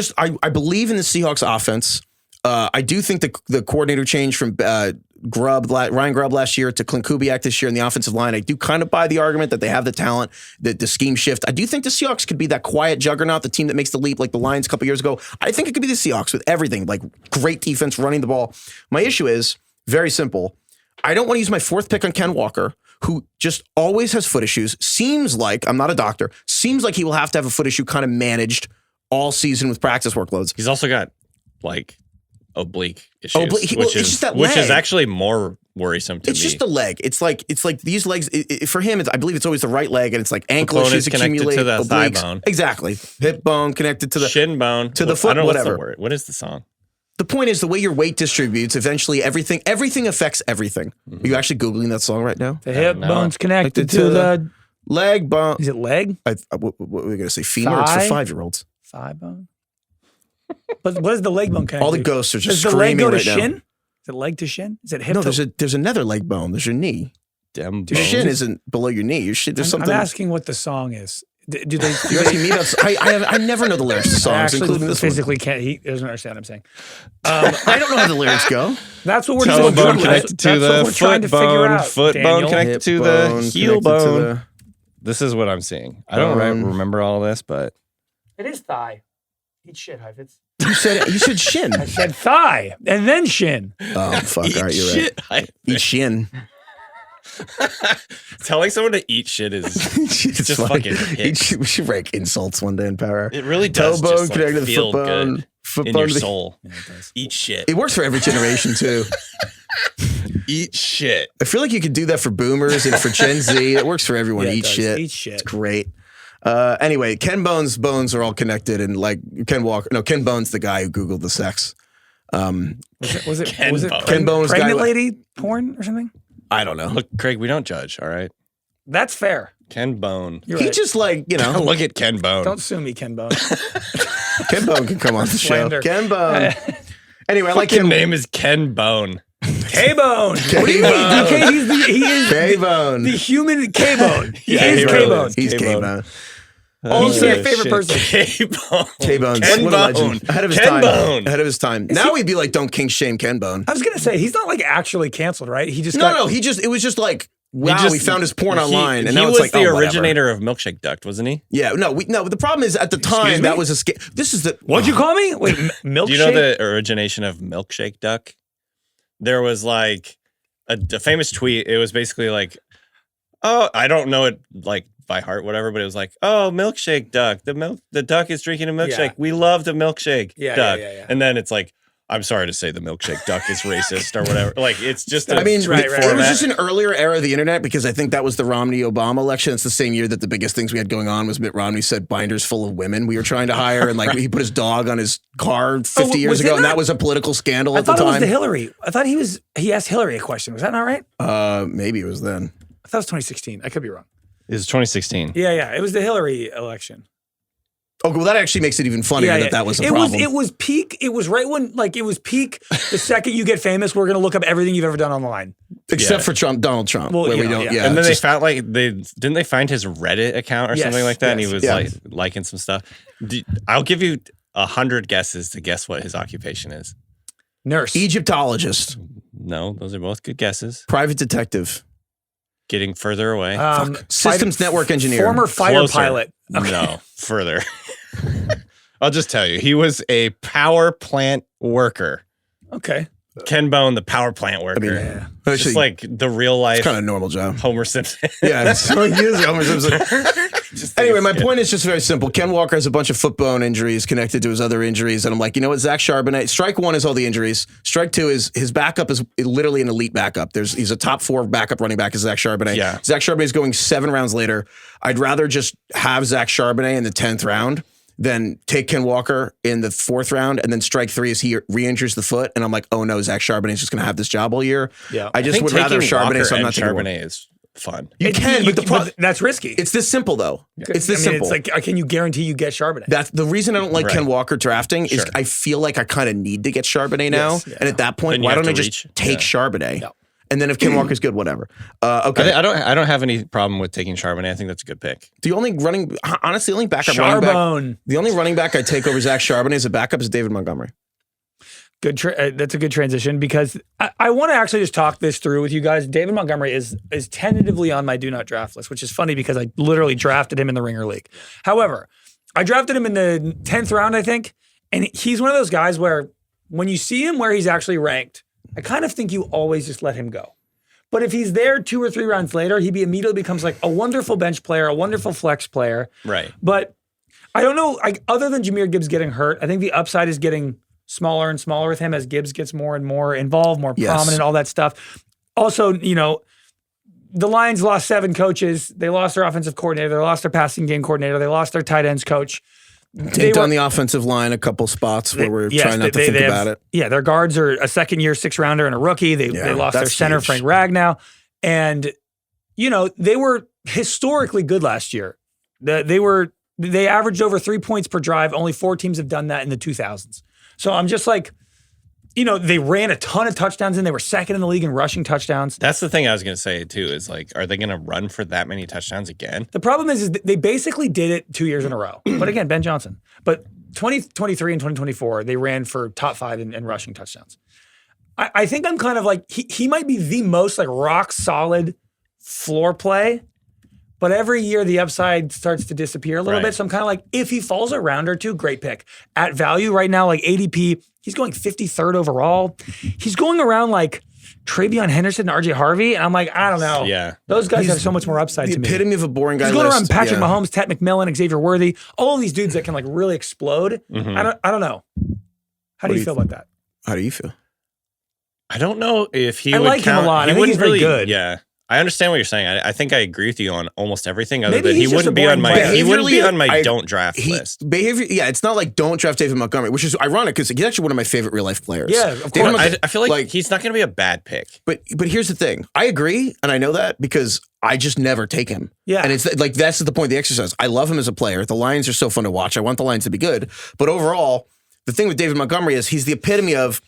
believe in the Seahawks offense. I do think the coordinator change from Ryan Grubb last year to Clint Kubiak this year in the offensive line, I do kind of buy the argument that they have the talent, the scheme shift. I do think the Seahawks could be that quiet juggernaut, the team that makes the leap like the Lions a couple years ago. I think it could be the Seahawks with everything, like great defense, running the ball. My issue is very simple. I don't want to use my 4th pick on Ken Walker, who just always has foot issues. Seems like, I'm not a doctor, seems like he will have to have a foot issue kind of managed all season with practice workloads. He's also got like oblique issues, it's just that which is leg. actually more worrisome to me. It's just the leg. It's like these legs. For him, I believe it's always the right leg, and it's like ankle issues accumulate. To the obliques. thigh bone. Exactly. Hip bone connected to the shin bone to the foot. I don't know whatever. What's the word. What is the song? The point is the way your weight distributes. Eventually, everything affects everything. Are you actually googling that song right now? The hip bone's connected to the leg bone. Is it leg? What were we gonna say? Femur. It's for 5-year-olds. Thigh bone. But what is the leg bone connected? All the ghosts are just Does the leg screaming go to right shin? now. Is it leg to shin? Is it hip? No, to there's another leg bone. There's your knee. Damn Your bone. shin isn't below your knee. Your shin. There's I'm something. asking what the song is. Do they? You're asking me about. I never know the lyrics to songs, Actually, including this one. physically can't. He doesn't understand what I'm saying. I don't know how the lyrics go. That's what we're Toe doing. bone connected to the foot bone. Foot bone connected to the heel bone. This is what I'm seeing. I don't remember all this, but It is thigh. Eat shit, Heifetz. You said shin. I said thigh and then shin. Oh fuck! All right, you're right. Eat shin. Telling someone to eat shit is It's just funny. fucking hits. We should rank insults one day in Power. It really Toe does bone just connected to like the feel foot bone. good Foot in bone your to the- soul. Yeah, it does. Eat shit. It works for every generation too. Eat shit. I feel like you could do that for boomers and for Gen Z. It works for everyone. Yeah, it Eat does. shit. Eat shit. It's great. Anyway, Ken Bones' bones are all connected, and like Ken Bone's the guy who Googled the sex. Was it Ken was it Bone. Ken Bone's pregnant guy- lady porn or something? I don't know. Look, Craig, we don't judge, all right? That's fair. Ken Bone. You're He right. just like, Look at Ken Bone. Don't sue me, Ken Bone. Ken Bone can come on the show. Slander. Ken Bone. Anyway, I like Fucking Ken name is Ken Bone. K-Bone. What do you mean? K-Bone. Okay, he is K-Bone. the human K-Bone. He Yeah, is he K-Bone. really is. He's K-Bone. K-Bone. He's your favorite person. K-Bone. K-Bone's Ken what a legend. Bone. Ahead of his Ken time. Bone. Ahead of his time. Now we'd be like, don't kink shame Ken Bone. I was gonna say he's not like actually canceled, right? He just No, it was just like, wow, we found his porn online, and now he it's was like, the oh, whatever. originator of Milkshake Duct, wasn't he? Yeah, no, the problem is at the time me? that was a scam. This is the What'd you call me? Wait, milkshake. Do you know the origination of Milkshake Duck? There was like a famous tweet. It was basically like, oh, I don't know it like by heart, whatever, but it was like, oh, milkshake duck. The duck is drinking a milkshake. Yeah. We love the milkshake Yeah, duck. yeah. And then it's like, I'm sorry to say the milkshake duck is racist or whatever. Like, it's just a it tweet was format. just an earlier era of the internet because I think that was the Romney-Obama election. It's the same year that the biggest things we had going on was Mitt Romney said binders full of women we were trying to hire, and like he put his dog on his car 50 years ago, and that was a political scandal at the time. I thought it was the Hillary. I thought he asked Hillary a question. Was that not right? Maybe it was then. I thought it was 2016. I could be wrong. It was 2016. Yeah. It was the Hillary election. Okay, well, that actually makes it even funnier that was a problem. It was peak. It was right when, like, it was peak. The second you get famous, we're going to look up everything you've ever done online. Except for Donald Trump. Well, where we don't, and then they found, didn't they find his Reddit account or something like that? And he was liking some stuff. I'll give you 100 guesses to guess what his occupation is. Nurse. Egyptologist. No, those are both good guesses. Private detective. Getting further away. Systems network engineer. Former fighter pilot. Okay. No, further. I'll just tell you, he was a power plant worker. Okay. Ken Bone, the power plant worker. I mean, just actually, like the real life. It's kind of a normal job. Homer Simpson. Yeah, so he is Homer Simpson. Anyway, my point is just very simple. Ken Walker has a bunch of foot bone injuries connected to his other injuries. And I'm like, you know what, Zach Charbonnet, strike one is all the injuries. Strike two is his backup is literally an elite backup. He's a top 4 backup running back is Zach Charbonnet. Yeah. Zach Charbonnet is going 7 rounds later. I'd rather just have Zach Charbonnet in the 10th round than take Ken Walker in the 4th round and then strike 3 as he re-injures the foot. And I'm like, oh no, Zach Charbonnet is just going to have this job all year. Yeah. I just would rather Charbonnet, so I'm not taking Charbonnet is fun. You can, but that's risky. It's this simple though. It's this simple. It's like, can you guarantee you get Charbonnet? That's the reason I don't like Ken Walker drafting is I feel like I kind of need to get Charbonnet now. Yes, and at that point, why don't I just take Charbonnet? No. And then if Ken Walker's good, whatever. Okay. I don't have any problem with taking Charbonnet. I think that's a good pick. The only backup running back. The only running back I take over Zach Charbonnet as a backup is David Montgomery. Good. That's a good transition because I want to actually just talk this through with you guys. David Montgomery is tentatively on my do not draft list, which is funny because I literally drafted him in the Ringer League. However, I drafted him in the 10th round, I think, and he's one of those guys where when you see him where he's actually ranked, I kind of think you always just let him go. But if he's there 2 or 3 rounds later, he immediately becomes like a wonderful bench player, a wonderful flex player. Right. But I don't know, other than Jahmyr Gibbs getting hurt, I think the upside is getting smaller and smaller with him as Gibbs gets more and more involved, more prominent, all that stuff. Also, the Lions lost 7 coaches. They lost their offensive coordinator. They lost their passing game coordinator. They lost their tight ends coach. Take down the offensive line a couple spots where we're trying not to think about it. Yeah, their guards are a second-year 6th rounder and a rookie. They lost their center, huge. Frank Ragnow. And, they were historically good last year. They averaged over 3 points per drive. Only 4 teams have done that in the 2000s. So I'm just like, they ran a ton of touchdowns and they were second in the league in rushing touchdowns. That's the thing I was going to say too, is like, are they going to run for that many touchdowns again? The problem is they basically did it 2 years in a row. But again, Ben Johnson. But 2023 and 2024, they ran for top 5 in rushing touchdowns. I think I'm kind of like, he might be the most like rock solid floor play, but every year the upside starts to disappear a little bit. So I'm kind of like, if he falls a round or two, great pick. At value right now, like ADP, he's going 53rd overall. He's going around like Travion Henderson and RJ Harvey. And I'm like, I don't know. Yeah. Those guys have so much more upside to me. The epitome of a boring guy. He's going around Patrick Mahomes, Ted McMillan, Xavier Worthy, all of these dudes that can like really explode. Mm-hmm. I don't know. How do you feel about that? How do you feel? I don't know if he I would like him a lot. I think he's very good. Yeah. I understand what you're saying. I think I agree with you on almost everything other Maybe than he wouldn't be on my don't draft list. It's not like don't draft David Montgomery, which is ironic because he's actually one of my favorite real life players. Yeah, of course. I feel like he's not going to be a bad pick. But here's the thing. I agree, and I know that because I just never take him. Yeah. And it's like that's the point of the exercise. I love him as a player. The Lions are so fun to watch. I want the Lions to be good. But overall, the thing with David Montgomery is he's the epitome of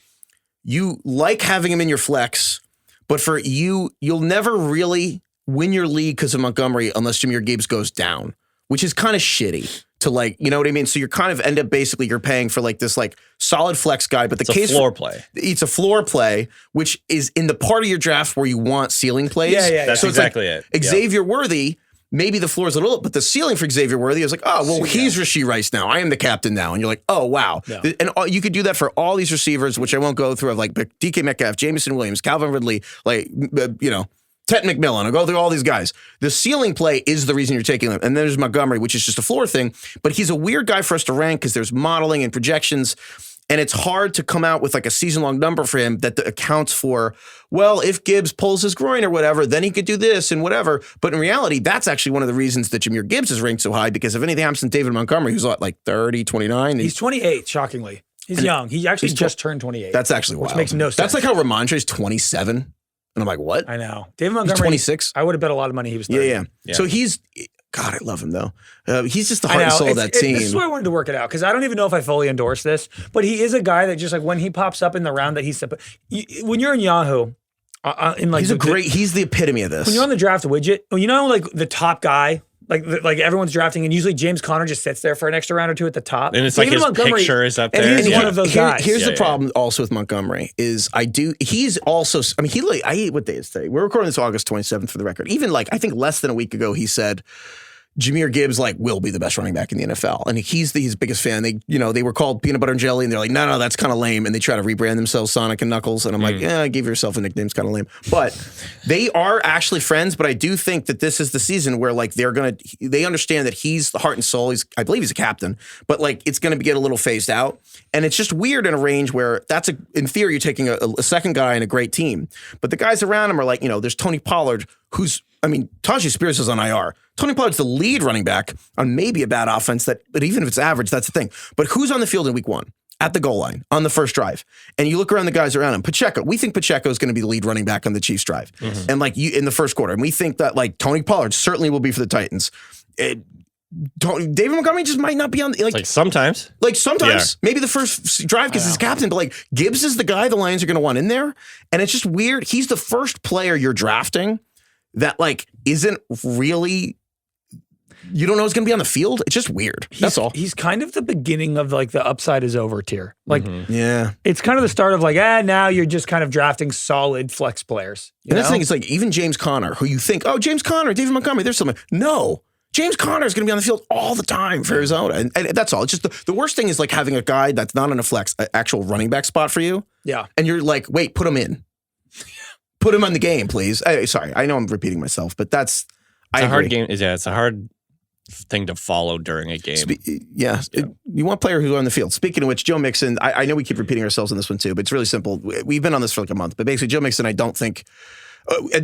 you like having him in your flex, but for you'll never really win your league because of Montgomery unless Jahmyr Gibbs goes down, which is kind of shitty to like, you know what I mean? So you're kind of end up basically you're paying for like this like solid flex guy, but it's a floor play. It's a floor play, which is in the part of your draft where you want ceiling plays. Yeah. That's so exactly like it. Xavier Worthy, maybe the floor is a little, but the ceiling for Xavier Worthy is like, oh, well, he's Rashee Rice now. I am the captain now. And you're like, oh, wow. Yeah. And you could do that for all these receivers, which I won't go through, of like DK Metcalf, Jameson Williams, Calvin Ridley, like, Ted McMillan. I'll go through all these guys. The ceiling play is the reason you're taking them. And then there's Montgomery, which is just a floor thing. But he's a weird guy for us to rank because there's modeling and projections. And it's hard to come out with like a season-long number for him that accounts for, well, if Gibbs pulls his groin or whatever, then he could do this and whatever. But in reality, that's actually one of the reasons that Jahmyr Gibbs is ranked so high, because if anything happens to David Montgomery, who's like 30, 29. He's 28, shockingly. He's young. He actually just turned 28. That's actually wild. Which makes no sense. That's like how Ramondre's 27. And I'm like, what? I know. David Montgomery. He's 26. I would have bet a lot of money he was 30. Yeah. So God, I love him though. He's just the heart and soul of that team. This is where I wanted to work it out, because I don't even know if I fully endorse this, but he is a guy that just like when he pops up in the round that he's when you're in Yahoo, in like he's the epitome of this. When you're on the draft widget, you know, like the top guy, like everyone's drafting, and usually James Conner just sits there for an extra round or two at the top. And it's David like his picture is up there. And he's one of those guys. Here's the problem also with Montgomery is he's also, I mean, what day is today? We're recording this August 27th for the record. Even like, I think less than a week ago, he said, Jahmyr Gibbs will be the best running back in the NFL, and he's his biggest fan. They were called Peanut Butter and Jelly, and they're like, no, that's kind of lame, and they try to rebrand themselves Sonic and Knuckles, and I'm like, give yourself a nickname, it's kind of lame. But they are actually friends. But I do think that this is the season where like they understand that he's the heart and soul. I believe he's a captain, but like it's going to get a little phased out, and it's just weird in a range where in theory you're taking a second guy in a great team, but the guys around him are like, there's Tony Pollard, Tajay Spears is on IR. Tony Pollard's the lead running back on maybe a bad offense, but even if it's average, that's the thing. But who's on the field in week 1? At the goal line, on the first drive. And you look around the guys around him. Pacheco, we think Pacheco is going to be the lead running back on the Chiefs drive. Mm-hmm. And in the first quarter. And we think that like Tony Pollard certainly will be for the Titans. David Montgomery just might not be on like sometimes. Maybe the first drive because he's captain, but like Gibbs is the guy the Lions are going to want in there. And it's just weird. He's the first player you're drafting that like isn't really, you don't know who's going to be on the field. It's just weird. That's all. He's kind of the beginning of like the upside is over tier. Like, it's kind of the start of like, now you're just kind of drafting solid flex players. And that's the thing. It's like even James Conner, who you think, James Conner, David Montgomery, there's something. No. James Conner is going to be on the field all the time for Arizona. And that's all. It's just the worst thing is like having a guy that's not on a flex, an actual running back spot for you. Yeah. And you're like, wait, put him in. Put him on the game, please. Sorry, I know I'm repeating myself, but it's a hard game. It's a hard thing to follow during a game. You want a player who's on the field. Speaking of which, Joe Mixon, I know we keep repeating ourselves on this one too, but it's really simple. We've been on this for like a month, but basically Joe Mixon, I don't think,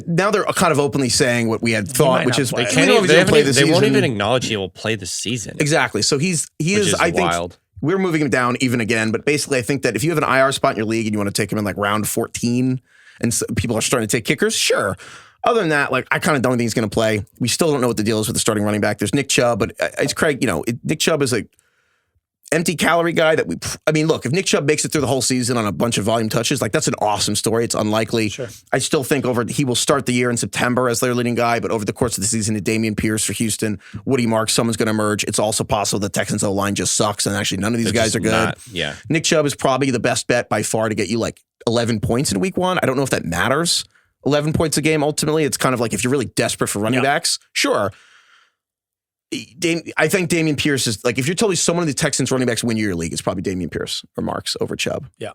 now they're kind of openly saying what we had thought, which is they won't even acknowledge he will play the season. Exactly. So he is I wild. think we're moving him down even again, but basically I think that if you have an IR spot in your league and you want to take him in like round 14, and so people are starting to take kickers, sure. Other than that, like I kind of don't think he's going to play. We still don't know what the deal is with the starting running back. There's Nick Chubb, but it's Craig. Nick Chubb is a empty calorie guy that look, if Nick Chubb makes it through the whole season on a bunch of volume touches, like that's an awesome story. It's unlikely. Sure. I still think he will start the year in September as their leading guy, but over the course of the season, Dameon Pierce for Houston, Woody Marks, someone's going to emerge. It's also possible the Texans O-line just sucks, and actually none of these guys are good. Nick Chubb is probably the best bet by far to get you like 11 points in week 1. I don't know if that matters. 11 points a game, ultimately. It's kind of like if you're really desperate for running backs, sure. I think Dameon Pierce is like, if you're telling me someone of the Texans running backs win your league, it's probably Dameon Pierce or Marks over Chubb. Yeah.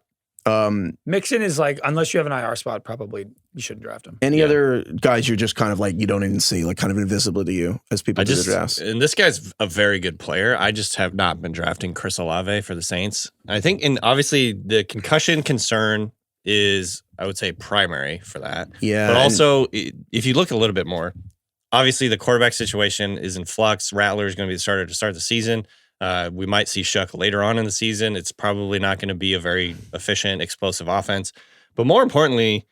Mixon is like, unless you have an IR spot, probably you shouldn't draft him. Any other guys you're just kind of like, you don't even see, like kind of invisible to you as people do the drafts? And this guy's a very good player. I just have not been drafting Chris Olave for the Saints. I think, and obviously the concussion concern is, I would say, primary for that. Yeah. But also, if you look a little bit more, obviously, the quarterback situation is in flux. Rattler is going to be the starter to start the season. We might see Shuck later on in the season. It's probably not going to be a very efficient, explosive offense. But more importantly,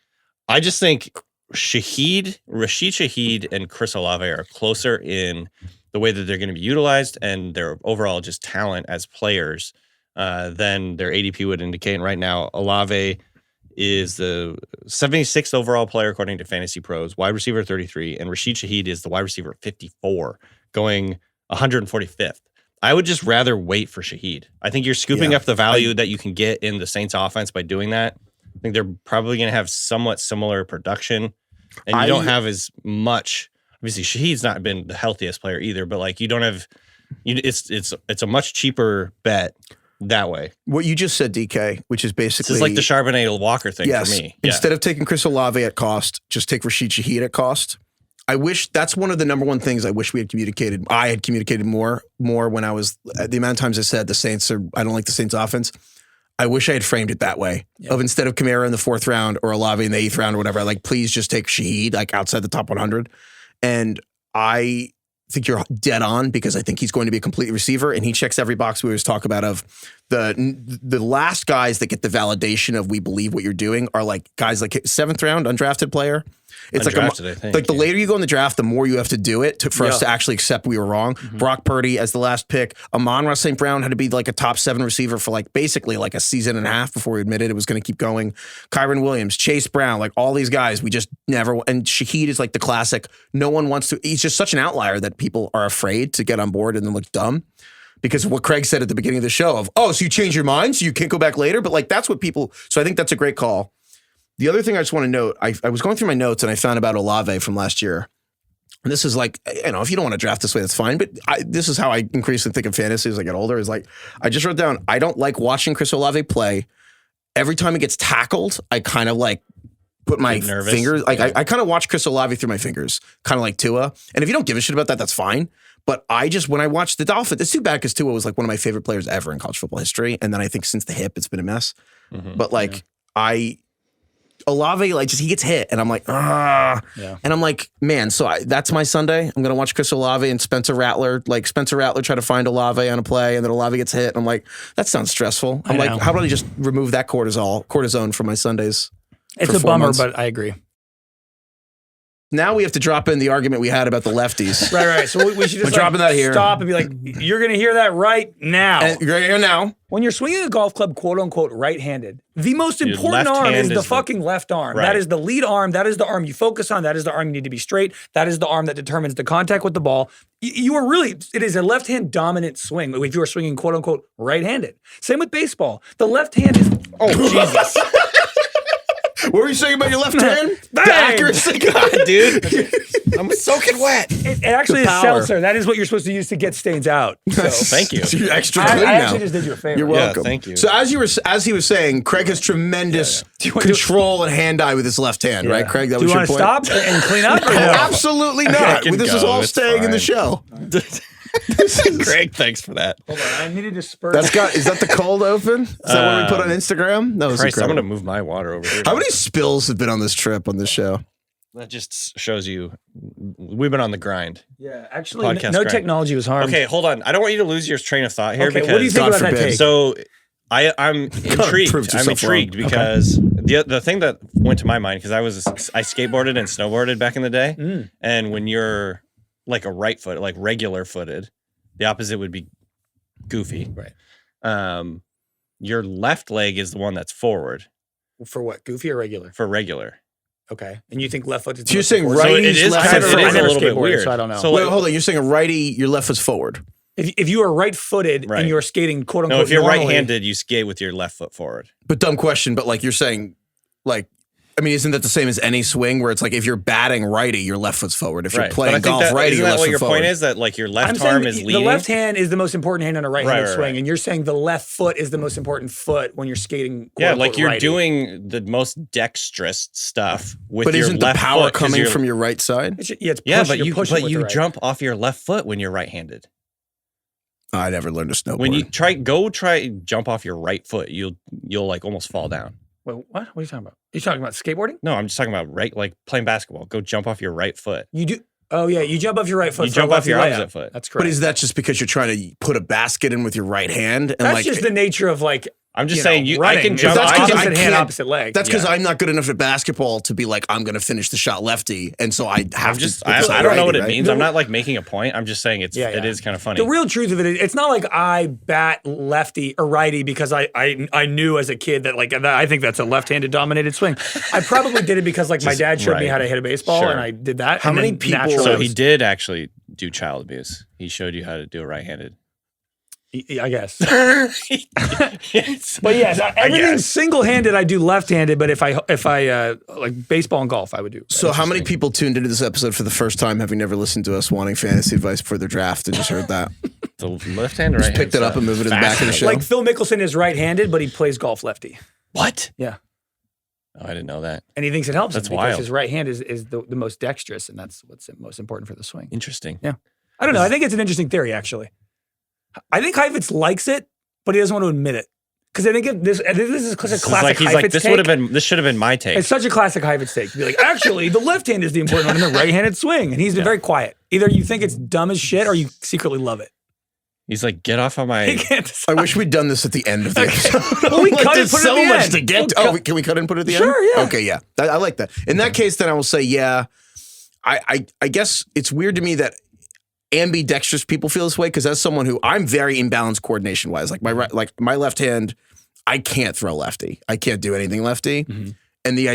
I just think Rashid Shaheed and Chris Olave are closer in the way that they're going to be utilized and their overall just talent as players than their ADP would indicate. And right now, Olave is the 76th overall player according to Fantasy Pros, wide receiver 33, and Rashid Shaheed is the wide receiver 54, going 145th. I would just rather wait for Shaheed. I think you're scooping up the value that you can get in the Saints offense by doing that. I think they're probably going to have somewhat similar production, and you don't have as much. Obviously, Shaheed's not been the healthiest player either, but like you don't have. It's a much cheaper bet that way. What you just said, DK, which is basically... This is like the Charbonnet Walker thing for me. Instead of taking Chris Olave at cost, just take Rashid Shaheed at cost. I wish that's one of the number one things I wish we had communicated. I had communicated more when I was... The amount of times I said the Saints I don't like the Saints offense. I wish I had framed it that way. Yeah. Of instead of Kamara in the 4th round or Olave in the 8th round or whatever, like please just take Shaheed like outside the top 100. And I think you're dead on because I think he's going to be a complete receiver and he checks every box we always talk about of the last guys that get the validation of we believe what you're doing are like guys like 7th round undrafted player. It's undrafted, like the later you go in the draft, the more you have to do it for us to actually accept we were wrong. Mm-hmm. Brock Purdy as the last pick. Amon-Ra St. Brown had to be like a top 7 receiver for like basically like a season and a half before we admitted it was going to keep going. Kyron Williams, Chase Brown, like all these guys, we just never. And Shaheed is like the classic. No one wants to. He's just such an outlier that people are afraid to get on board and then look dumb. Because of what Craig said at the beginning of the show of, oh, so you change your mind so you can't go back later? But like that's what people. So I think that's a great call. The other thing I just want to note, I was going through my notes and I found about Olave from last year. And this is like, you know, if you don't want to draft this way, that's fine. But this is how I increasingly think of fantasy as I get older. Is like, I just wrote down, I don't like watching Chris Olave play. Every time he gets tackled, I kind of like put my fingers, like I kind of watch Chris Olave through my fingers, kind of like Tua. And if you don't give a shit about that, that's fine. But when I watched the Dolphins, it's too bad because Tua was like one of my favorite players ever in college football history. And then I think since the hip, it's been a mess. Mm-hmm. But like, Olave, like just he gets hit and I'm like, and I'm like, man, so that's my Sunday. I'm going to watch Chris Olave and Spencer Rattler try to find Olave on a play and then Olave gets hit. And I'm like, that sounds stressful. I'm like, how about I just remove that cortisone from my Sundays? It's a bummer, but I agree. Now we have to drop in the argument we had about the lefties. Right. So we should just dropping that here. Stop and be like, you're going to hear that right now. And you're here now. When you're swinging a golf club, quote unquote, right-handed, the most important arm is the fucking left arm. Right. That is the lead arm. That is the arm you focus on. That is the arm you need to be straight. That is the arm that determines the contact with the ball. You are really, it is a left-hand dominant swing if you are swinging, quote unquote, right-handed. Same with baseball. The left hand is, oh, Jesus. What were you saying about your left hand? Bang! The accuracy. God, dude. I'm soaking wet. It actually is seltzer. That is what you're supposed to use to get stains out. So. Thank you. So you're extra clean now. I actually just did you a favor. You're welcome. Yeah, thank you. So as he was saying, Craig has tremendous control and hand-eye with his left hand, right, Craig? That Do was you your point? Want to stop and clean up? Or no? Absolutely not. This is all it's staying fine. in the show. Greg, thanks for that. Hold on, I needed to spur. Is that the cold open? Is that what we put on Instagram? That was Christ, I'm incredible. going to move my water over here. How many spills have been on this trip on this show? That just shows you we've been on the grind. Yeah, actually, Podcast no grind. technology was harmed. Okay, hold on. I don't want you to lose your train of thought here. Okay, because what do you think God about that forbid. take? So I'm intrigued. I'm intrigued because the thing that went to my mind because I skateboarded and snowboarded back in the day, and when you're like a right foot, like regular footed, the opposite would be goofy. Right. Your left leg is the one that's forward. For what? Goofy or regular? For regular. Okay. And you think left foot is So you're saying forward? righties, So it is left kind foot of, it is forward. a little bit skateboarded, weird. so I don't know. So Wait, like, hold on. You're saying a righty, your left foot's forward. If you are right-footed and you're skating, quote unquote, no, if you're normally, right-handed, you skate with your left foot forward. But dumb question, but like you're saying, like, I mean, isn't that the same as any swing where it's like if you're batting righty, your left foot's forward. If you're playing golf righty, your left foot's forward. Isn't that what your point is? That like your left I'm arm saying is leading? The left hand is the most important hand on a right-handed swing, right. and you're saying the left foot is the most important foot when you're skating. Yeah, like you're righty. doing the most dexterous stuff with But your isn't the left power foot 'cause coming you're- from your right side? It's but you're you pushing with the right. jump off your left foot when you're right-handed. I never learned to snowboard. When you try jump off your right foot, you'll like almost fall down. Wait, what? What are you talking about? Are you talking about skateboarding? No, I'm just talking about like playing basketball. Go jump off your right foot. You do. Oh yeah, you jump off your right foot. You for a jump off lefty your layup. opposite foot. That's correct. But is that just because you're trying to put a basket in with your right hand? And That's like, just the nature of like. I'm just saying I running. can jump. That's 'cause I opposite hand, can't- opposite leg. That's because I'm not good enough at basketball to be like, I'm going to finish the shot lefty. And so I have to. I don't know what it right? means. I'm not like making a point. I'm just saying it is kind of funny. The real truth of it is, it's not like I bat lefty or righty because I knew as a kid that like I think that's a left-handed dominated swing. I probably did it because like my dad showed me how to hit a baseball and I did that. How many people? So he did actually do child abuse. He showed you how to do it right-handed. I guess. But yes, everything single-handed I do left-handed, but if I like baseball and golf, I would do. So how many people tuned into this episode for the first time, having never listened to us wanting fantasy advice before their draft and just heard that? The left hand or right hand? Picked it up and moved it to the back of the show. Like Phil Mickelson is right-handed, but he plays golf lefty. What? Yeah. Oh, I didn't know that. And he thinks it helps That's him because wild. his right hand is the most dexterous, and that's what's most important for the swing. Interesting. Yeah. I don't know. I think it's an interesting theory, actually. I think Heifetz likes it, but he doesn't want to admit it Because I think this is a classic He's Heifetz like, this take. this should have been my take. It's such a classic Heifetz take to be like, actually, the left hand is the important one in the right-handed swing. And he's been very quiet. Either you think it's dumb as shit or you secretly love it. He's like, get off of my. I wish we'd done this at the end of the episode. Well, we cut it, put it at the much end. to get. Can we cut it and put it at the end? Sure, yeah. Okay, yeah. I like that. In that case, then I will say, yeah. I guess it's weird to me that ambidextrous people feel this way because as someone who I'm very imbalanced coordination wise, like my left hand, I can't throw lefty. I can't do anything lefty. Mm-hmm. And the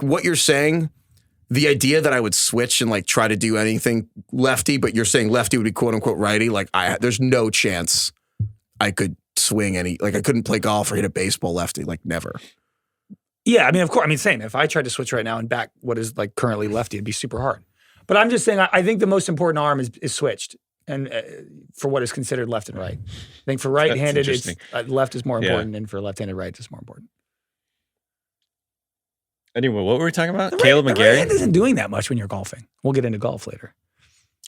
what you're saying, the idea that I would switch and like try to do anything lefty, but you're saying lefty would be quote unquote righty. Like there's no chance I could swing I couldn't play golf or hit a baseball lefty. Like never. Yeah, I mean, of course. I mean, same. If I tried to switch right now and back what is like currently lefty, it'd be super hard. But I'm just saying, I think the most important arm is switched, and for what is considered left and right. I think for right-handed, it's left is more important, and for left-handed, right is more important. Anyway, what were we talking about? Kaleb and Gary? The right hand isn't doing that much when you're golfing. We'll get into golf later.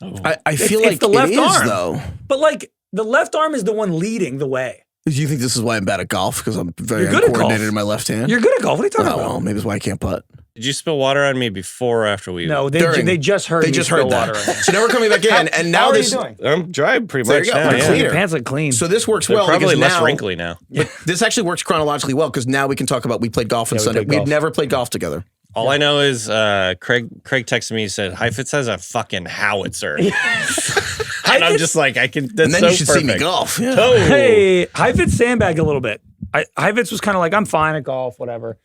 Oh. I feel like the left arm, though. But like the left arm is the one leading the way. Do you think this is why I'm bad at golf? Because I'm very uncoordinated in my left hand? You're good at golf. What are you talking about? Well, maybe that's why I can't putt. Did you spill water on me before or after we? No, they just heard. They just heard that. So now we're coming back in, and now how this. Are you doing? I'm dry pretty much now. Yeah. Your pants look clean. So this works They're well. Probably less now, wrinkly now. But this actually works chronologically well because now we can talk about we played golf on Sunday. We'd never played golf together. All I know is Craig texted me. He said Heifetz has a fucking howitzer. And I'm just like, I can. That's and then so you should perfect. see me golf. Yeah. Oh. Hey, Heifetz sandbagged a little bit. Heifetz was kind of like, I'm fine at golf, whatever.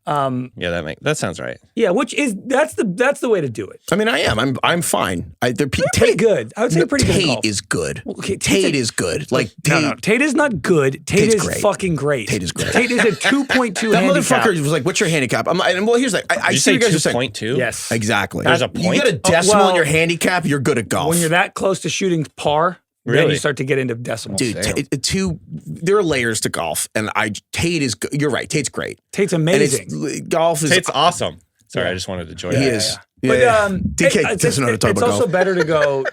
Yeah, that sounds right. Yeah, that's the way to do it. I mean, I am. I'm fine. They're pretty good. I would say pretty good. Tate is good. Well, okay, Tate is good. Like no, Tate is not good. Tate is great. Fucking great. Tate is great. Tate is a 2.2 that handicap. motherfucker was like, "What's your handicap?" Well, here's like, I see you guys are saying 2.2. Yes, exactly. There's a point. You get a decimal in your handicap, you're good at golf. When you're that close to shooting par. Really? Then you start to get into decimals. Dude, there are layers to golf, and Tate is. You're right. Tate's great. Tate's amazing. Golf is. Tate's awesome. Sorry, I just wanted to join. He is. Yeah. But DK doesn't know how to talk about golf. It's also better to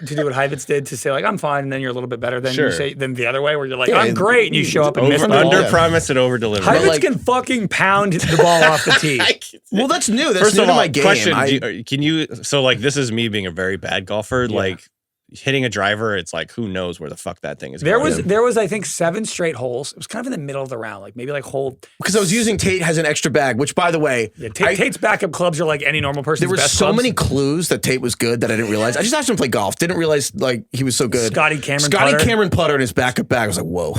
do what Heifetz did to say like I'm fine, and then you're a little bit better than you say than the other way where you're like I'm great, and you show up and miss the ball. Under promise and over deliver. Heifetz can fucking pound the ball off the tee. Well, that's new. That's First new of to all, my game. question: can you? So like, this is me being a very bad golfer. Yeah. Like. Hitting a driver, it's like who knows where the fuck that thing is going. There was I think 7 straight holes. It was kind of in the middle of the round, like maybe like hole. Because I was using Tate has an extra bag, which by the way, Tate's backup clubs are like any normal person's there were best so clubs. many clues that Tate was good that I didn't realize. I just asked him to play golf. Didn't realize like he was so good. Scotty Cameron putter in his backup bag. I was like, whoa.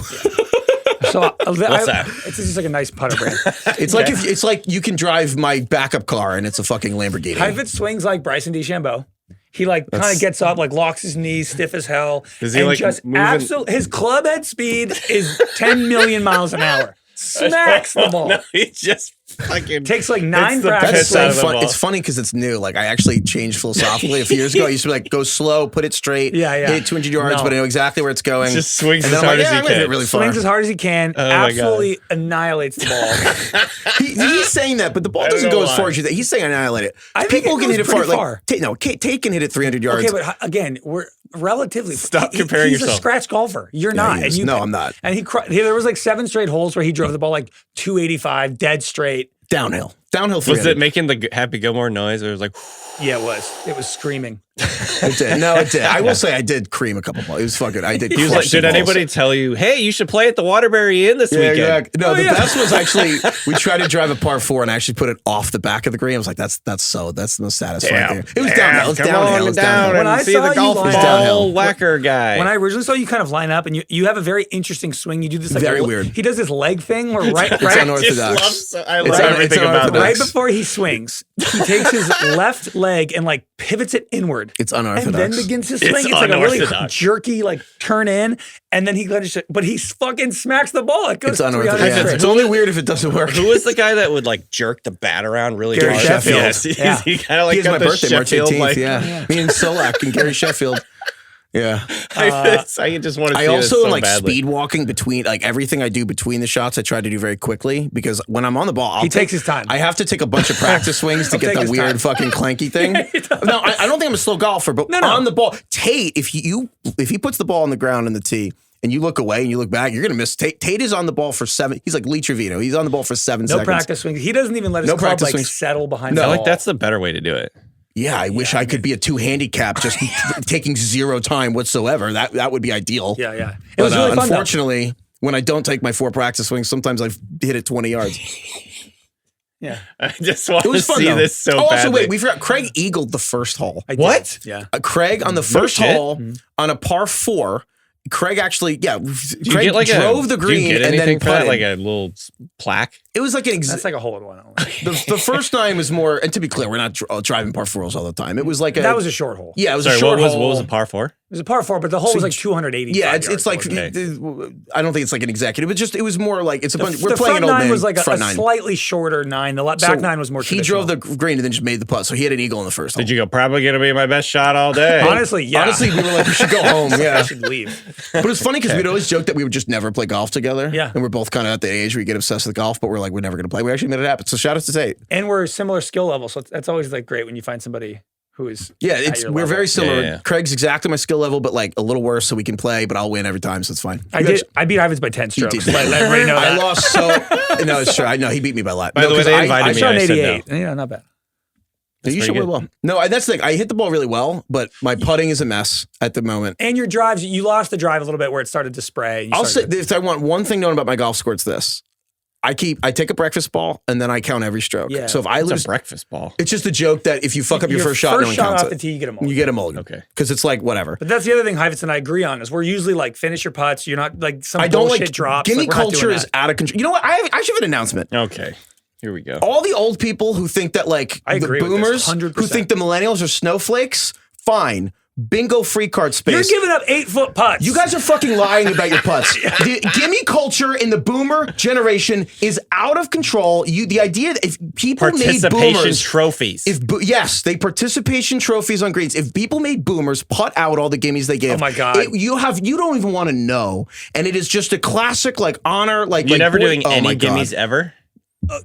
So what's that? It's just like a nice putter brand. It's like you can drive my backup car and it's a fucking Lamborghini. Heifetz swings like Bryson DeChambeau. He like kind of gets up, like locks his knees, stiff as hell. Is he and like just his club head speed is 10 million miles an hour. Smacks the ball. No, he just fucking takes like 9 practice. That's so fun. It's funny because it's new. Like I actually changed philosophically a few years ago. I used to be like, go slow, put it straight, hit it 200 yards, but I know exactly where it's going. Just swings as hard as he can. Really far. Swings as hard as he can. Absolutely annihilates the ball. He's saying that, but the ball doesn't go as far as you think. He's saying annihilate it. People can hit it far. Like, Tate can hit it 300 yards. Okay, but again, we're relatively. Stop comparing yourself. He's a scratch golfer. You're not. No, I'm not. And there was like 7 straight holes where he drove the ball like 285 dead straight. Downhill. Was it making the Happy Gilmore noise? Or it was like, yeah, it was. It was screaming. It did. No, it did. I will say I did cream a couple balls. It was fucking. I did. He was like, did anybody tell you, hey, you should play at the Waterbury Inn this weekend? Exactly. No, the best was actually we tried to drive a par 4 and actually put it off the back of the green. I was like, that's the most satisfying thing. It was downhill. It was downhill. It was downhill. When I saw the golf ball whacker guy. When I originally saw you kind of line up and you have a very interesting swing. You do this like very weird. He does this leg thing where it's unorthodox. I love everything about this. Right before he swings, he takes his left leg and like pivots it inward. It's unorthodox. And then begins to swing. It's like a really jerky like turn in, and then but he fucking smacks the ball. It goes. It's unorthodox. It's only weird if it doesn't work. Who was the guy that would like jerk the bat around really Gary hard? Sheffield. Yes, he kind of like got my birthday, March 18th. Like, Me and Solak and Gary Sheffield. Yeah. I just want to see I also so like badly. speed walking between like everything I do between the shots I try to do very quickly because when I'm on the ball he takes his time. I have to take a bunch of practice swings to get the weird fucking clanky thing. No, I don't think I'm a slow golfer, but on the ball, Tate, if he puts the ball on the ground in the tee and you look away and you look back, you're going to miss. Tate is on the ball for 7. He's like Lee Trevino. He's on the ball for 7 seconds. No practice swings. He doesn't even let his club like settle behind the ball. I feel like that's the better way to do it. Yeah, I wish I could be a 2 handicap, just taking 0 time whatsoever. That would be ideal. Yeah. It was really fun. Unfortunately, when I don't take my 4 practice swings, sometimes I've hit it 20 yards. Yeah. I just want to see this so badly. Also, wait, we forgot. Craig eagled the first hole. What? Yeah. Craig on the first hole on a par 4. Craig actually, Craig drove the green and then for that, like a little plaque. It was like that's like a hole in one. The first 9 was more, and to be clear, we're not driving par 4s all the time. It was like that was a short hole. Yeah, it was a short hole. What was a par 4? It was a par 4, but the hole was like 280. Yeah, it's like I don't think it's like an executive. It was more like it's a bunch. We're playing an old man. The front 9 was like a 9. slightly shorter 9. The back 9 was more. He drove the green and then just made the putt, so he had an eagle in the first hole. Did you go? Probably gonna be my best shot all day. Honestly, yeah. Honestly, we were like, we should go home. Yeah, I should leave. But it's funny because we'd always joke that we would just never play golf together. Yeah, and we're both kind of at the age where we get obsessed with golf, but we're like, we're never gonna play. We actually made it happen. So shout out to Tate. And we're similar skill level, so that's always like great when you find somebody who is we're very similar. Yeah. Craig's exactly my skill level, but like a little worse, so we can play. But I'll win every time, so it's fine. I beat Heifetz by 10 strokes. Let everybody know that. I lost no, it's true. I know he beat me by a lot. By the way, they invited me. I shot an 88. No. Yeah, not bad. You shot really well. No, that's the thing. I hit the ball really well, but my putting is a mess at the moment. And your drives, you lost the drive a little bit where it started to spray. I'll say if I want one thing known about my golf score, it's this. I take a breakfast ball and then I count every stroke. Yeah. So if I lose a breakfast ball, it's just a joke that if you fuck up your first shot, no one counts off the tee, you get a mulligan. You get a mulligan. Okay. Because it's like whatever. But that's the other thing Heifetz and I agree on is we're usually like finish your putts. You're not like some bullshit drops. Gimme culture is out of control. You know what? I should have an announcement. Okay. Here we go. All the old people who think that like the boomers who think the millennials are snowflakes, fine. Bingo free card space. You're giving up 8-foot putts. You guys are fucking lying about your putts. The gimme culture in the boomer generation is out of control. The idea that if people made boomers trophies. Yes, they participation trophies on greens. If people made boomers putt out all the gimmies they give, oh my God, you don't even want to know. And it is just a classic like honor. Like you're never doing any gimmies ever.